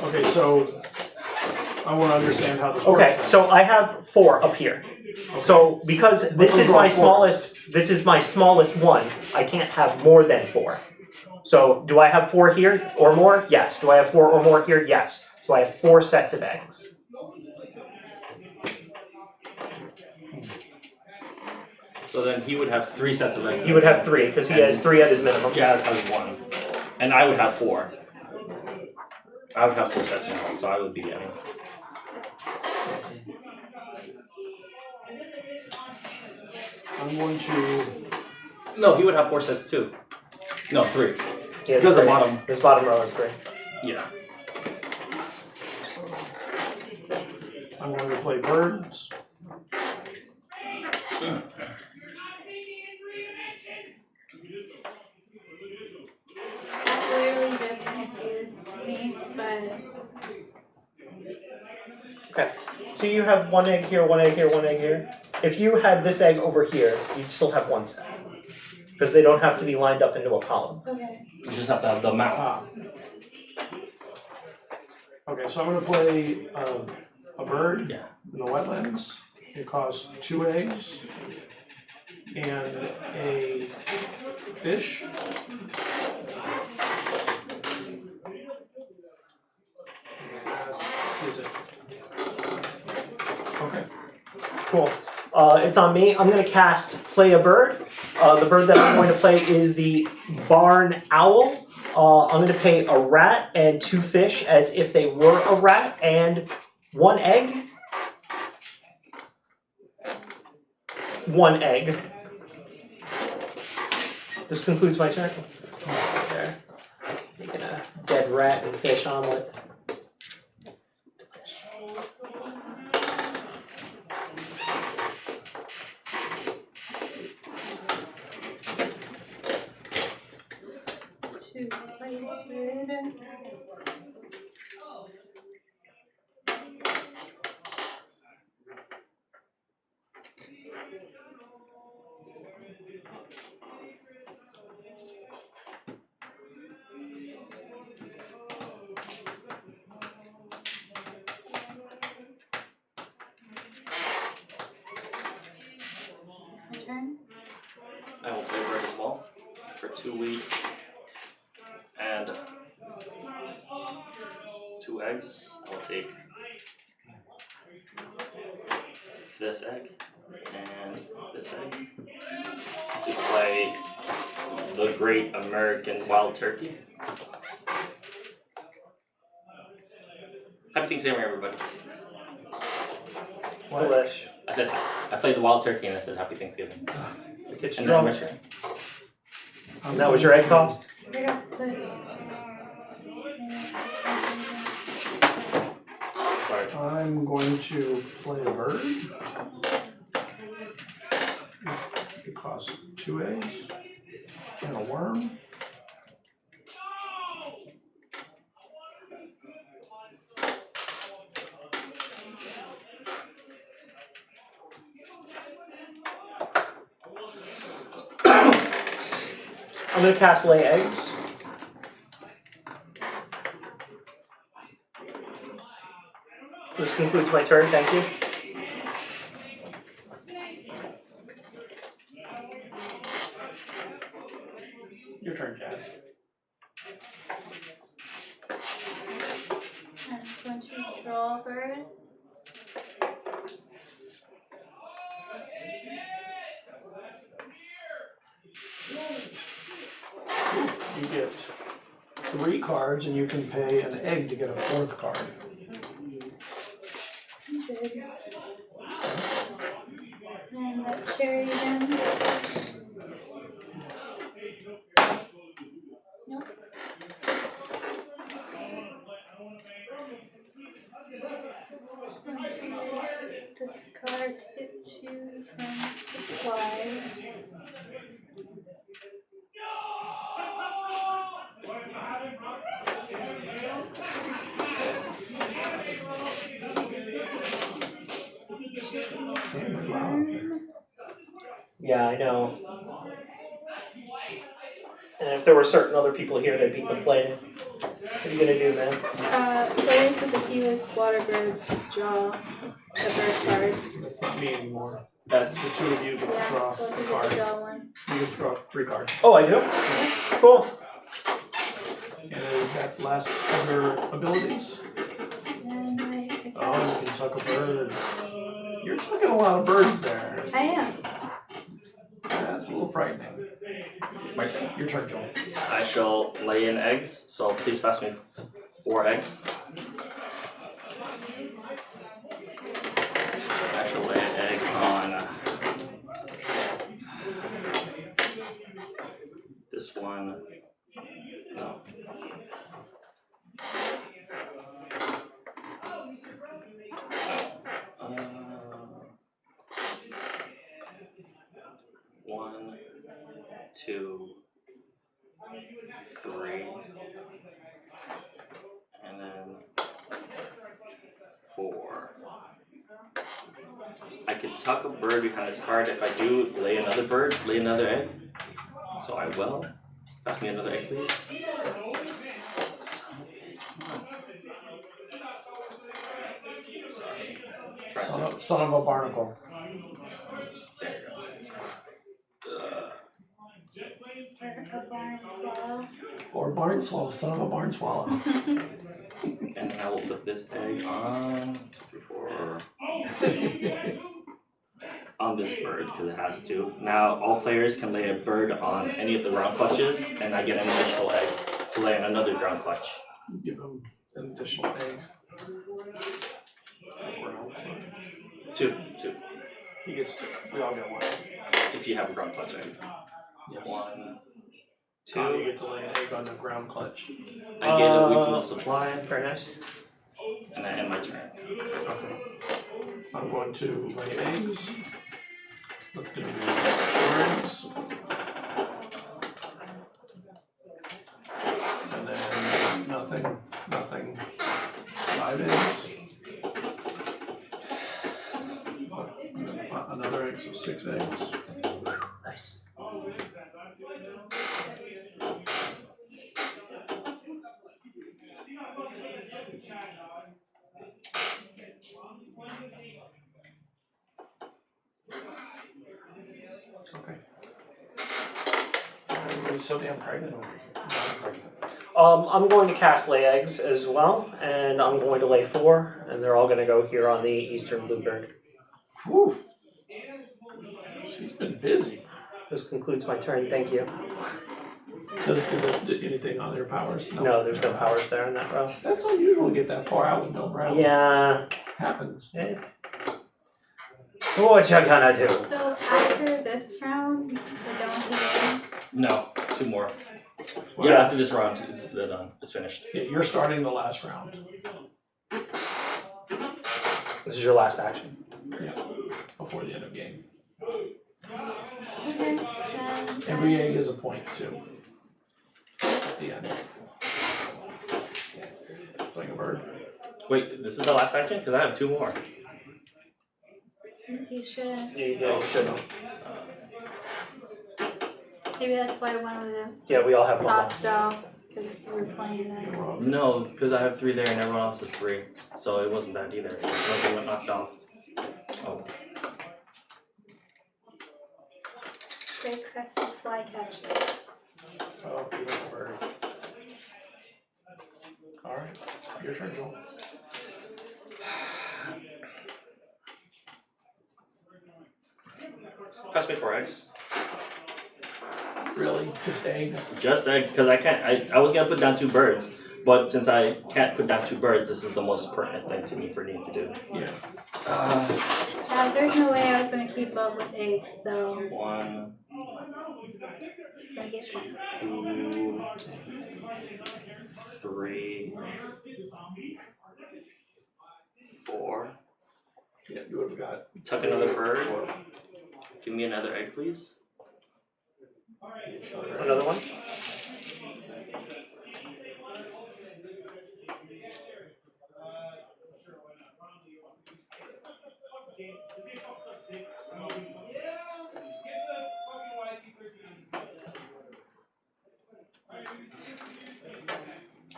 Okay, so I want to understand how this works. Okay, so I have 4 up here. So because this is my smallest one, I can't have more than 4. So do I have 4 here or more? Yes. Do I have 4 or more here? Yes. So I have 4 sets of eggs. So then he would have 3 sets of eggs. He would have 3 because he has 3 at his minimum. Jazz has 1. And I would have 4. I would have 4 sets minimum, so I would be I'm going to. No, he would have 4 sets too. No, 3. He has Because the 3. bottom. His bottom row is 3. Yeah. I'm going to play birds. That literally just confused me, but Okay. So you have 1 egg here, 1 egg here, 1 egg here. If you had this egg over here, you'd still have 1 set. Because they don't have to be lined up into a column. okay. You just have to have the amount. Ah. Okay, so I'm going to play a bird Yeah. in the wetlands. It costs 2 eggs and a fish. Is it? Okay. Cool. It's on me. I'm going to cast Play a Bird. The bird that I'm going to play is the Barn Owl. I'm going to pay a rat and 2 fish as if they were a rat and 1 egg. 1 egg. This concludes my turn. There. Making a dead rat and fish omelet. Two white bird. It's my turn. I will play bird as well for 2 wheat and 2 eggs. I will take this egg and this egg to play the Great American Wild Turkey. Happy Thanksgiving, everybody. Delish. I said I played the Wild Turkey and I said Happy Thanksgiving. The kitchen And drum. then my turn. And that was your egg cost? I got the. Sorry. I'm going to play a bird. It costs 2 eggs and a worm. I'm gonna cast lay eggs. This concludes my turn, thank you. Your turn, Jazz. I'm going to draw birds. You get 3 cards and you can pay an egg to get a 4th card. Good. And that cherry again. Nope. Discard to get 2 from supply. Yeah, I know. And if there were certain other people here, they'd be complaining. What are you gonna do, man? Players with the fewest water birds draw the bird card. That's not me anymore. That's The 2 of you get to draw Both of a you card. can draw one. You get to draw 3 cards. Oh, I do? Cool. And is that last under abilities? And I Oh, you can tuck a bird. You're tucking a lot of birds there. I am. That's a little frightening. my turn. Your turn, Joel. I shall lay in eggs, so please pass me 4 eggs. I shall lay an egg on this one. No. One, 2, 3, and then 4. I could tuck a bird behind this card. If I do lay another bird, lay another egg. So I will. Pass me another egg, please. Sorry. Trying to. Son of a barnacle. There you go. A barn swallow. Or barn swallow, son of a barn swallow. And then I will put this egg on 2, 3, 4. On this bird because it has to. Now all players can lay a bird on any of the ground clutches, and I get an additional egg to lay on another ground clutch. Give him an additional egg. 2. He gets 2. We all get 1. If you have a ground clutch egg. Yes. 1, Tommy, you get to lay an egg on the ground clutch. I get a week from the supply, Very nice. and I end my turn. Okay. I'm going to lay eggs. Let's do 4 eggs. And then nothing. 5 eggs. And then another egg, so 6 eggs. Nice. Okay. Everybody's so damn pregnant over here. I'm pregnant. I'm going to cast lay eggs as well, and I'm going to lay 4, and they're all going to go here on the eastern bluebird. Whew. She's been busy. This concludes my turn. Thank you. Does it do anything on their powers? No, there's no powers there in that row. That's unusual to get that far out with no brown. Yeah. Happens. Yeah. What you gonna do? So after this round, I don't hear. No, 2 more. Well, Yeah, after this round, it's done. It's finished. Yeah, you're starting the last round. This is your last action. Yeah. Before the end of game. Okay, then. Every egg is a point too. At the end. Playing a bird. Wait, this is the last action? Because I have 2 more. You shouldn't. Yeah, you shouldn't. Maybe that's why one of them Yeah, we all have one tossed out because you were playing that. No, because I have 3 there and everyone else has 3. So it wasn't that either. Nothing went knocked off. Oh. Great crested flycatcher. Oh, beautiful bird. Alright. Your turn, Joel. Pass me 4 eggs. Really? Just eggs? Just eggs, because I can't. I was going to put down 2 birds. But since I can't put down 2 birds, this is the most pertinent thing to me for needing to do. Yeah. There's no way I was going to keep up with eggs, so. 1, I get one. 2, 3, 4. Yeah, you would have got. Tuck another bird. Give me another egg, please. Another one?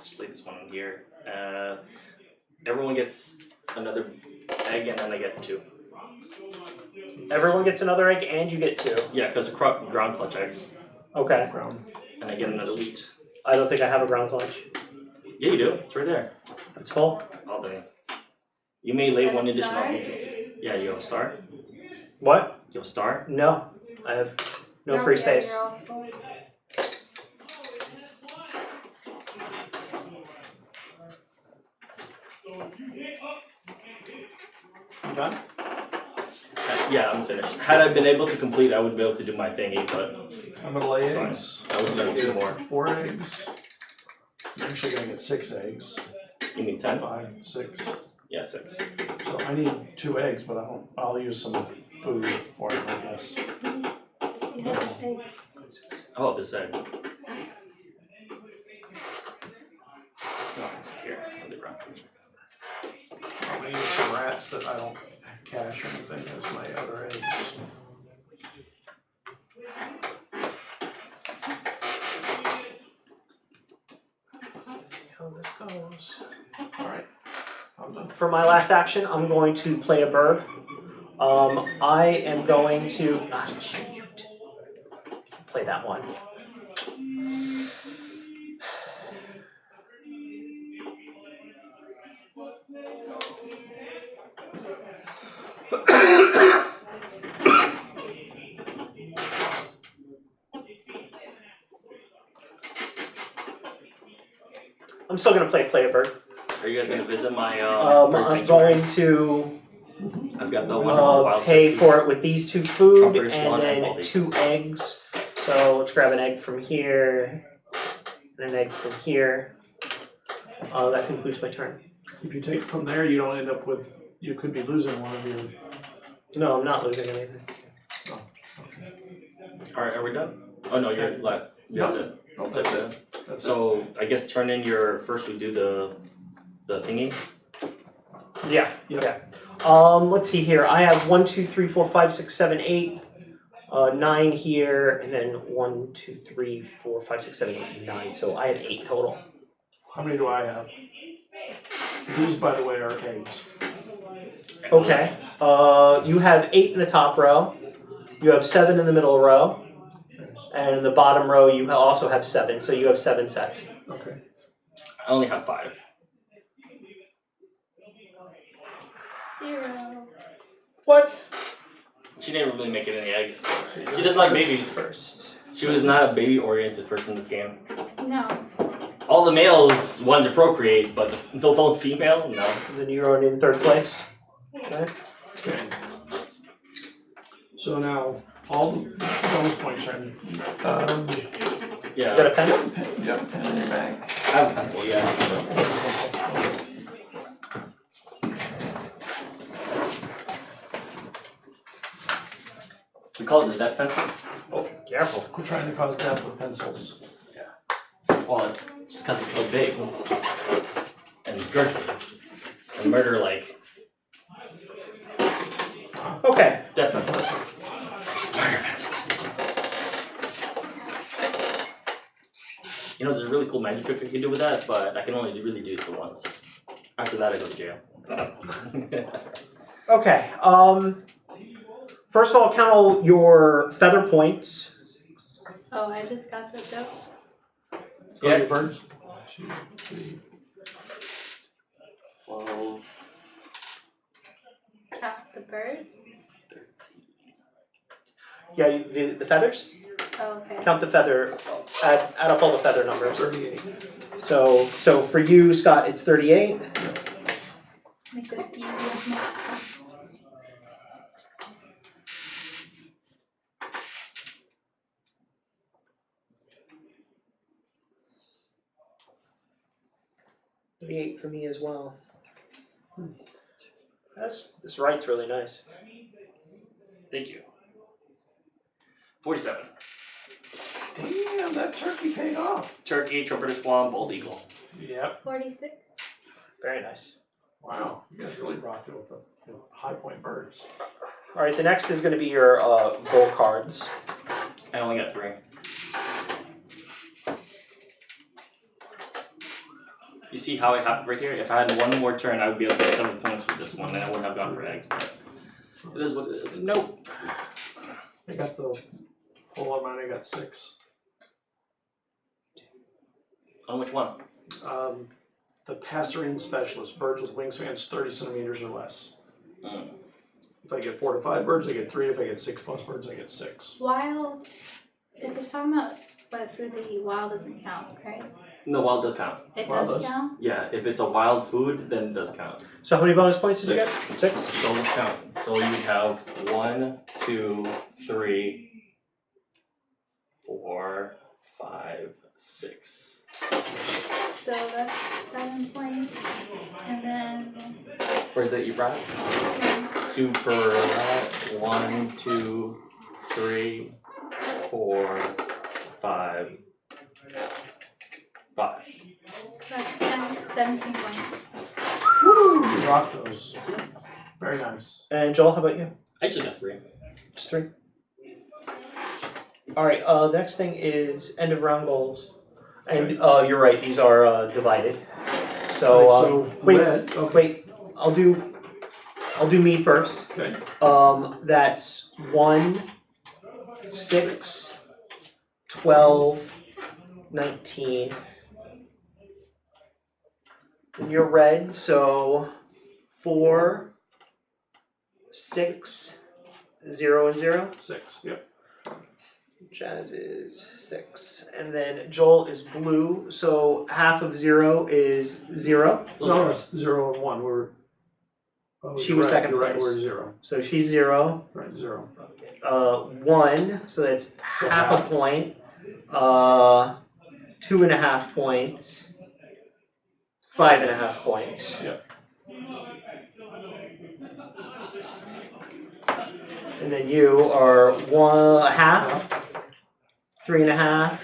Just leave this one in here. Everyone gets another egg, and then I get 2. Everyone gets another egg, and you get 2. Yeah, because ground clutch eggs, Okay. Ground. and I get another wheat. I don't think I have a ground clutch. Yeah, you do. It's right there. It's full. All day. You may lay You have one a additional. star? Yeah, you have a star. What? You have a star. No. I have no You're- free yeah, space. you're all full. You done? Yeah, I'm finished. Had I been able to complete, I would be able to do my thingy, but I'm gonna lay It's fine. eggs. I would have done 2 more. 4 eggs. You're actually gonna get 6 eggs. You mean 10? 5, 6. Yeah, 6. So I need 2 eggs, but I'll use some food for it, I guess. You have to say. Oh, this egg. Oh, here, on the ground. I'm gonna use some rats that I don't cache or anything as my other eggs. See how this goes. Alright, I'm done. For my last action, I'm going to play a bird. I am going to shoot. Play that one. I'm still gonna play a bird. Are you guys gonna visit my bird I'm sanctuary? going to I've got the wonderful wild pay turkey. for it with these 2 food Trumpers, and one, and then Baldy. 2 eggs. So let's grab an egg from here, and an egg from here. That concludes my turn. If you take from there, you don't end up with. You could be losing one of your. No, I'm not losing anything. Oh, okay. Alright, are we done? Oh no, you're last. That's it. Oh, That's it. So I guess turn in your first. We do the thingy. Yeah. Yep. Yeah. Let's see here. I have 1, 2, 3, 4, 5, 6, 7, 8, 9 here, and then 1, 2, 3, 4, 5, 6, 7, 8, 9. So I have 8 total. How many do I have? These, by the way, are eggs. Okay. You have 8 in the top row. You have 7 in the middle row. And in the bottom row, you also have 7. So you have 7 sets. Okay. I only have 5. 0. What? She didn't really make it any eggs. She doesn't like babies. First. She was not a baby-oriented person in this game. No. All the males want to procreate, but the lone female, no. Then you're in third place. Okay. Okay. So now all the bonus points are in. You got a pen? Yep, pen in your bag. I have a pencil, yeah. We call it the death pencil. Oh, careful. Quit trying to cause death with pencils. Well, it's just because it's so big and girthy and murder-like. Okay. Death pencil. Murder pencil. You know, there's a really cool magic trick I can do with that, but I can only really do it for once. After that, I go to jail. Okay. First of all, count all your feather points. Oh, I just got the joke. Yes. The birds. 2, 3. 12. Count the birds. Yeah, the feathers? Oh, okay. Count the feather. Add up all the feather numbers. 38. So for you, Scott, it's 38. Make this easier next time. For me as well. This write's really nice. Thank you. 47. Damn, that turkey paid off. Turkey, trumpeter swan, bald eagle. Yep. 46. Very nice. Wow, you guys really rocked it with the high point birds. All right, the next is going to be your goal cards. I only got 3. You see how it happened right here? If I had one more turn, I would be able to get 7 points with this one, and I wouldn't have gone for eggs, but it is what it is. Nope. I got the full amount, I got 6. On which one? The passerine specialist, birds with wingspans 30 centimeters or less. Mm. If I get 4 to 5 birds, I get 3. If I get 6 plus birds, I get 6. Wild. If it's talking about what food they eat, wild doesn't count, right? No, wild does count. It Wild does does. count? Yeah, if it's a wild food, then it does count. So how many bonus points did you get? 6? So let's count. So you have 1, 2, 3, 4, 5, 6. So that's 7 points. And then Where's that, you rats? 2 per rat. 1, 2, 3, 4, 5. 5. so that's 17 points. Woo! You rocked those. Very nice. And Joel, how about you? I actually got 3. Just 3. All right. The next thing is end of round goals, and you're right; these are divided. So, wait, red. Okay. wait. I'll do me first. Okay. That's 1, 6, 12, 19. And you're red, so 4, 6, 0 and 0. 6. Yep. Jazz is 6. And then Joel is blue, so half of 0 is 0. Still No, 0. it's 0 and 1. Oh, She you're was right, second you're right, place. we're 0. So she's 0. Right, 0. 1, so that's So half half. a point. 2.5 points. 5.5 points. Yep. And then you are 1.5, 3.5,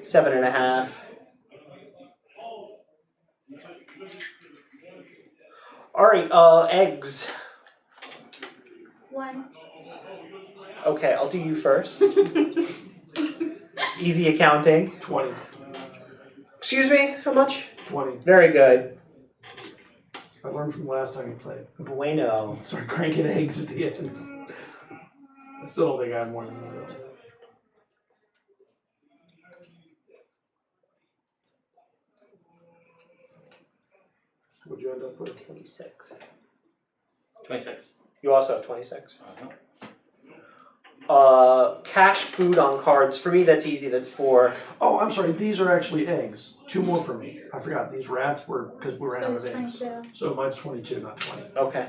7.5. All right, eggs. 1. Okay, I'll do you first. Easy accounting. 20. Excuse me, how much? 20. Very good. I learned from last time you played. Bueno. Start cranking eggs at the end. I still don't think I have more than those. What'd you end up with? 26. 26. You also have 26. Uh-huh. Cashed food on cards. For me, that's easy. That's 4. Oh, I'm sorry. These are actually eggs. 2 more for me. I forgot. These rats were because we ran out So of it's eggs. 22. So mine's 22, not 20. Okay.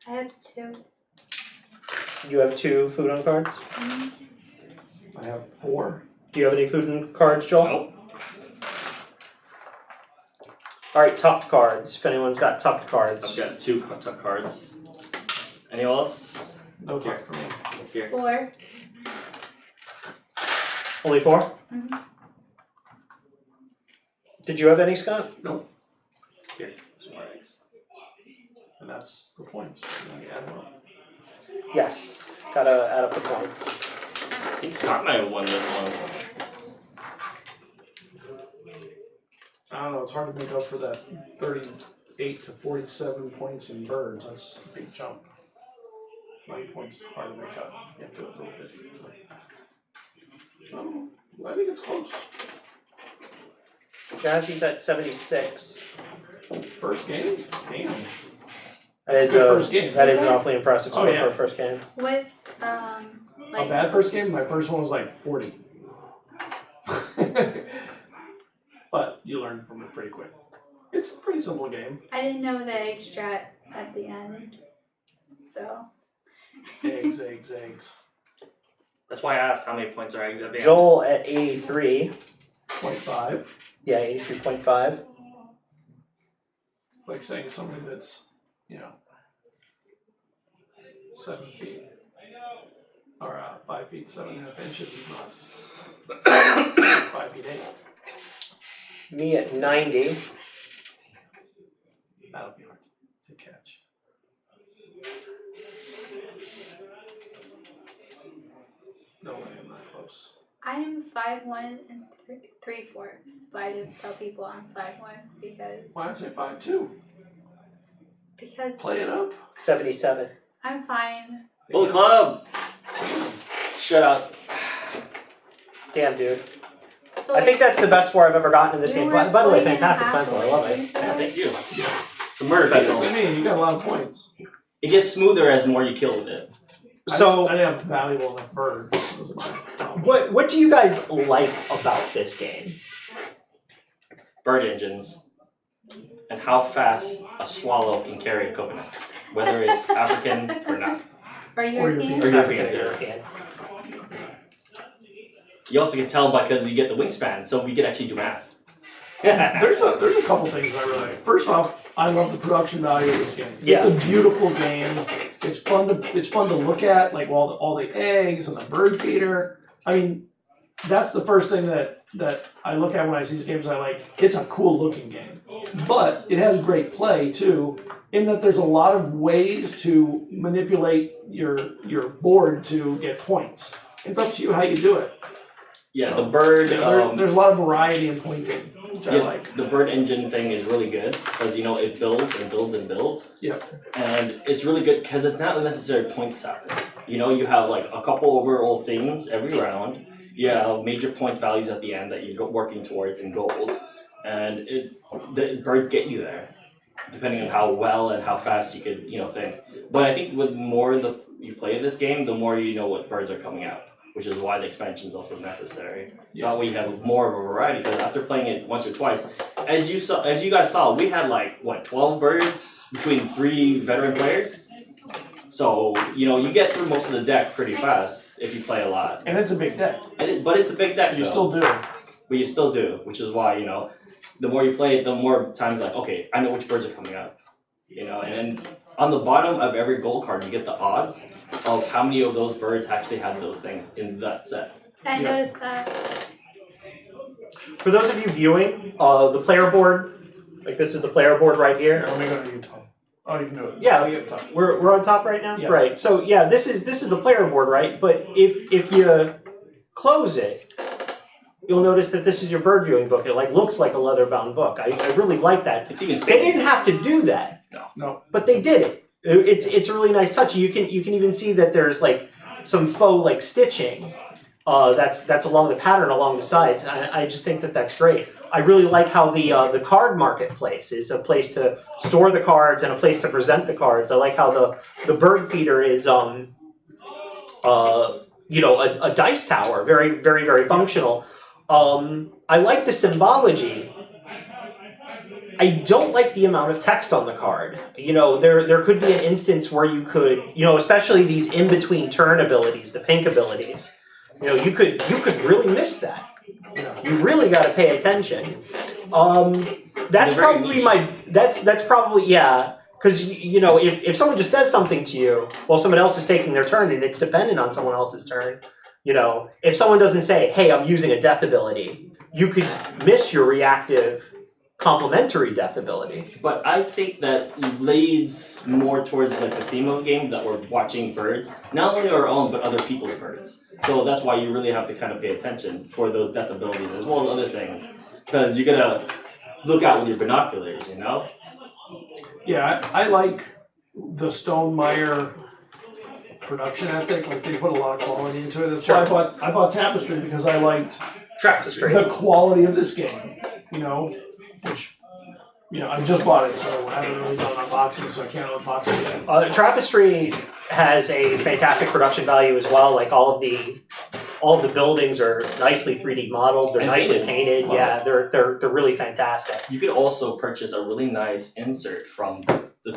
I have 2. You have 2 food on cards? Mhm. I have 4. Do you have any food on cards, Joel? Nope. Alright, tucked cards. If anyone's got tucked cards. I've got 2 tuck cards. Anyone else? No talk for me. Here. 4. Only 4? Mhm. Did you have any, Scott? Nope. Here. Some more eggs. And that's the points. And then you add them up. Yes. Gotta add up the points. I think Scott might have won this one. I don't know. It's hard to make up for that 38 to 47 points in birds. That's a big jump. 9 points is hard to make up. You have to do it a little bit. I think it's close. Jazzy's at 76. First game? Damn. That is Good first game. That is an awfully impressive score Oh, yeah. for a first game. What's A like bad first game? My first one was like 40. But you learn from it pretty quick. It's a pretty simple game. I didn't know the egg strat at the end. So Eggs, eggs, eggs. That's why I asked how many points are eggs at the end. Joel at 83. 0.5. Yeah, 83.5. Like saying somebody that's, 7 feet. Or 5 feet, 7.5 inches is not 5 feet 8. Me at 90. That'll be hard to catch. No way, I'm not close. I am 5'1" and 3/4, but I just tell people I'm 5'1" because Why not say 5'2"? Play it up. 77. I'm fine. Bullet Club! Shut up. Damn, dude. So I think that's the best score I've ever gotten in this we game. were By the way, going in fantastic half pencil. I the love way it. through, Yeah, so- thank you. It's a murder That's pencil. what I mean. You got a lot of points. It gets smoother as more you kill with it. So, I didn't have valuable enough birds. Those are my problem. what do you guys like about this game? Bird engines. And how fast a swallow can carry a coconut. Whether it's African or not. Or European. Or European. European. You also can tell because you get the wingspan, so we could actually do math. There's a couple things I really like. First off, I love the production value of this game. Yeah. It's a beautiful game. It's fun to look at, like all the eggs and the bird feeder. I mean, that's the first thing that I look at when I see these games. I like. It's a cool looking game, but it has great play too. In that there's a lot of ways to manipulate your board to get points. It's up to you how you do it. Yeah, the bird. There's a lot of variety in pointing, which I Yeah, like. the bird engine thing is really good because it builds and builds and builds. Yep. And it's really good because it's not necessarily point salad. You have like a couple overall themes every round. You have major point values at the end that you're working towards and goals, and the birds get you there, depending on how well and how fast you could think. But I think with more you play this game, the more you know what birds are coming out. which is why the expansion is also necessary. So that way you have more of a variety. Because after playing it once or twice, as you guys saw, we had like what 12 birds between 3 veteran players. So you get through most of the deck pretty fast if you play a lot. And it's a big deck. But it's a big deck. You though. still do. But you still do, which is why the more you play it, the more times like, okay, I know which birds are coming up. And then on the bottom of every gold card, you get the odds of how many of those birds actually have those things in that set. I noticed that. For those of you viewing, the player board, like this is the player board right here. Let me go to you, Tom. Oh, you can do it. Yeah, we're on top right now? Yes. Right. So yeah, this is the player board, right? But if you close it, you'll notice that this is your bird viewing book. It looks like a leather-bound book. I really like that. It's even They didn't have to do that. No. But they did it. It's a really nice touch. You can even see that there's like some faux stitching. That's along the pattern along the sides. I just think that that's great. I really like how the card marketplace is a place to store the cards and a place to present the cards. I like how the bird feeder is a dice tower, very very very functional. I like the symbology. I don't like the amount of text on the card. There could be an instance where you could, especially these in-between turn abilities, the pink abilities, you could really miss that. You really got to pay attention. That's probably that's probably, yeah, because, if someone just says something to you while someone else is taking their turn and it's dependent on someone else's turn, if someone doesn't say, hey, I'm using a death ability, you could miss your reactive complementary death ability. But I think that leads more towards the theme of the game, that we're watching birds, not only our own but other people's birds. So that's why you really have to kind of pay attention for those death abilities as well as other things, because you gotta look out with your binoculars. Yeah, I like the Stone Maier production ethic. Like they put a lot of quality into it. That's why I bought Tapestry, because I liked Tapestry. The quality of this game. Which I just bought it, so I haven't really done unboxing, so I can't unbox it yet. Tapestry has a fantastic production value as well. Like all of the buildings are nicely 3D modeled. They're And nicely painted. painted. Yeah, they're really fantastic. You could also purchase a really nice insert from the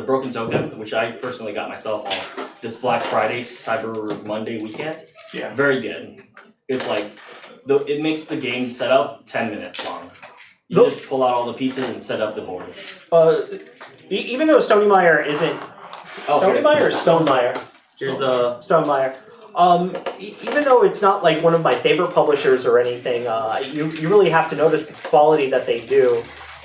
broken token, which I personally got myself on this Black Friday, Cyber Monday weekend. Yeah. Very good. It's it makes the game setup 10 minutes long. You just pull out all the pieces and set up the boards. Even though Stone Maier isn't Stone Maier or Stone Maier? Here's the Stone Maier. Even though it's not like one of my favorite publishers or anything, you really have to notice the quality that they do.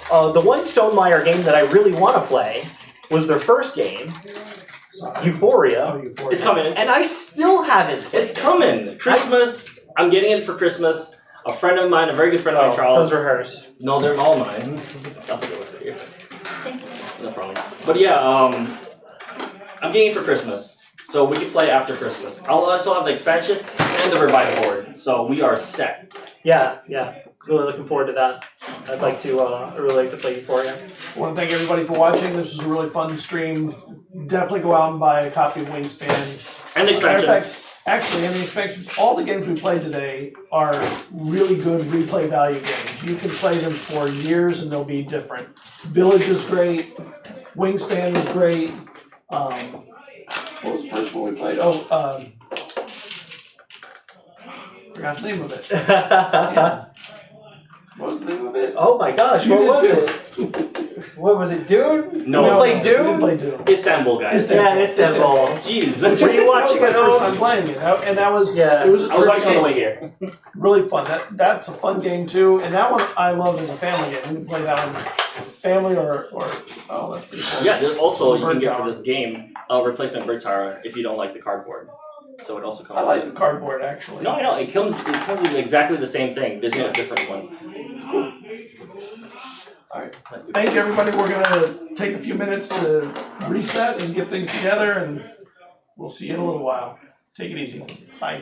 The one Stone Maier game that I really want to play was their first game, Euphoria. It's coming. And I still haven't played It's coming. Christmas. I'm getting it for Christmas. A friend of mine, a very good friend of mine, Charles. Those are hers. No, they're all mine. I'll put it with you. Thank you. No problem. But yeah, I'm getting it for Christmas. So we can play after Christmas. I'll also have the expansion and the revive board. So we are set. Yeah. Really looking forward to that. I'd really like to play Euphoria. I want to thank everybody for watching. This was a really fun stream. Definitely go out and buy a copy of Wingspan. And the expansion. In fact, actually, and the expansions, all the games we played today are really good replay value games. You can play them for years and they'll be different. Village is great. Wingspan is great. What was the first one we played? Forgot the name of it. Yeah. What was the name of it? Oh my gosh, You what was did it? What was it, Dune? No. We No, played We Dune? didn't play Doom. Istanbul, guys. Yeah, Istanbul. Jeez. Were you watching That was it my first all? time playing it, and that was Yeah. it was a I was church watching on the game. way here. Really fun. That's a fun game too, and that one I love as a family game. You can play that one family or oh, that's pretty cool. Yeah, there's also you Bird can get tower. for this game a replacement bird tower if you don't like the cardboard. So it also comes. I like the cardboard actually. No, I know it comes with exactly the same thing. There's no different one. It's cool. All right. Thank you, everybody. We're gonna take a few minutes to reset and get things together, and we'll see you in a little while. Take it easy. Bye.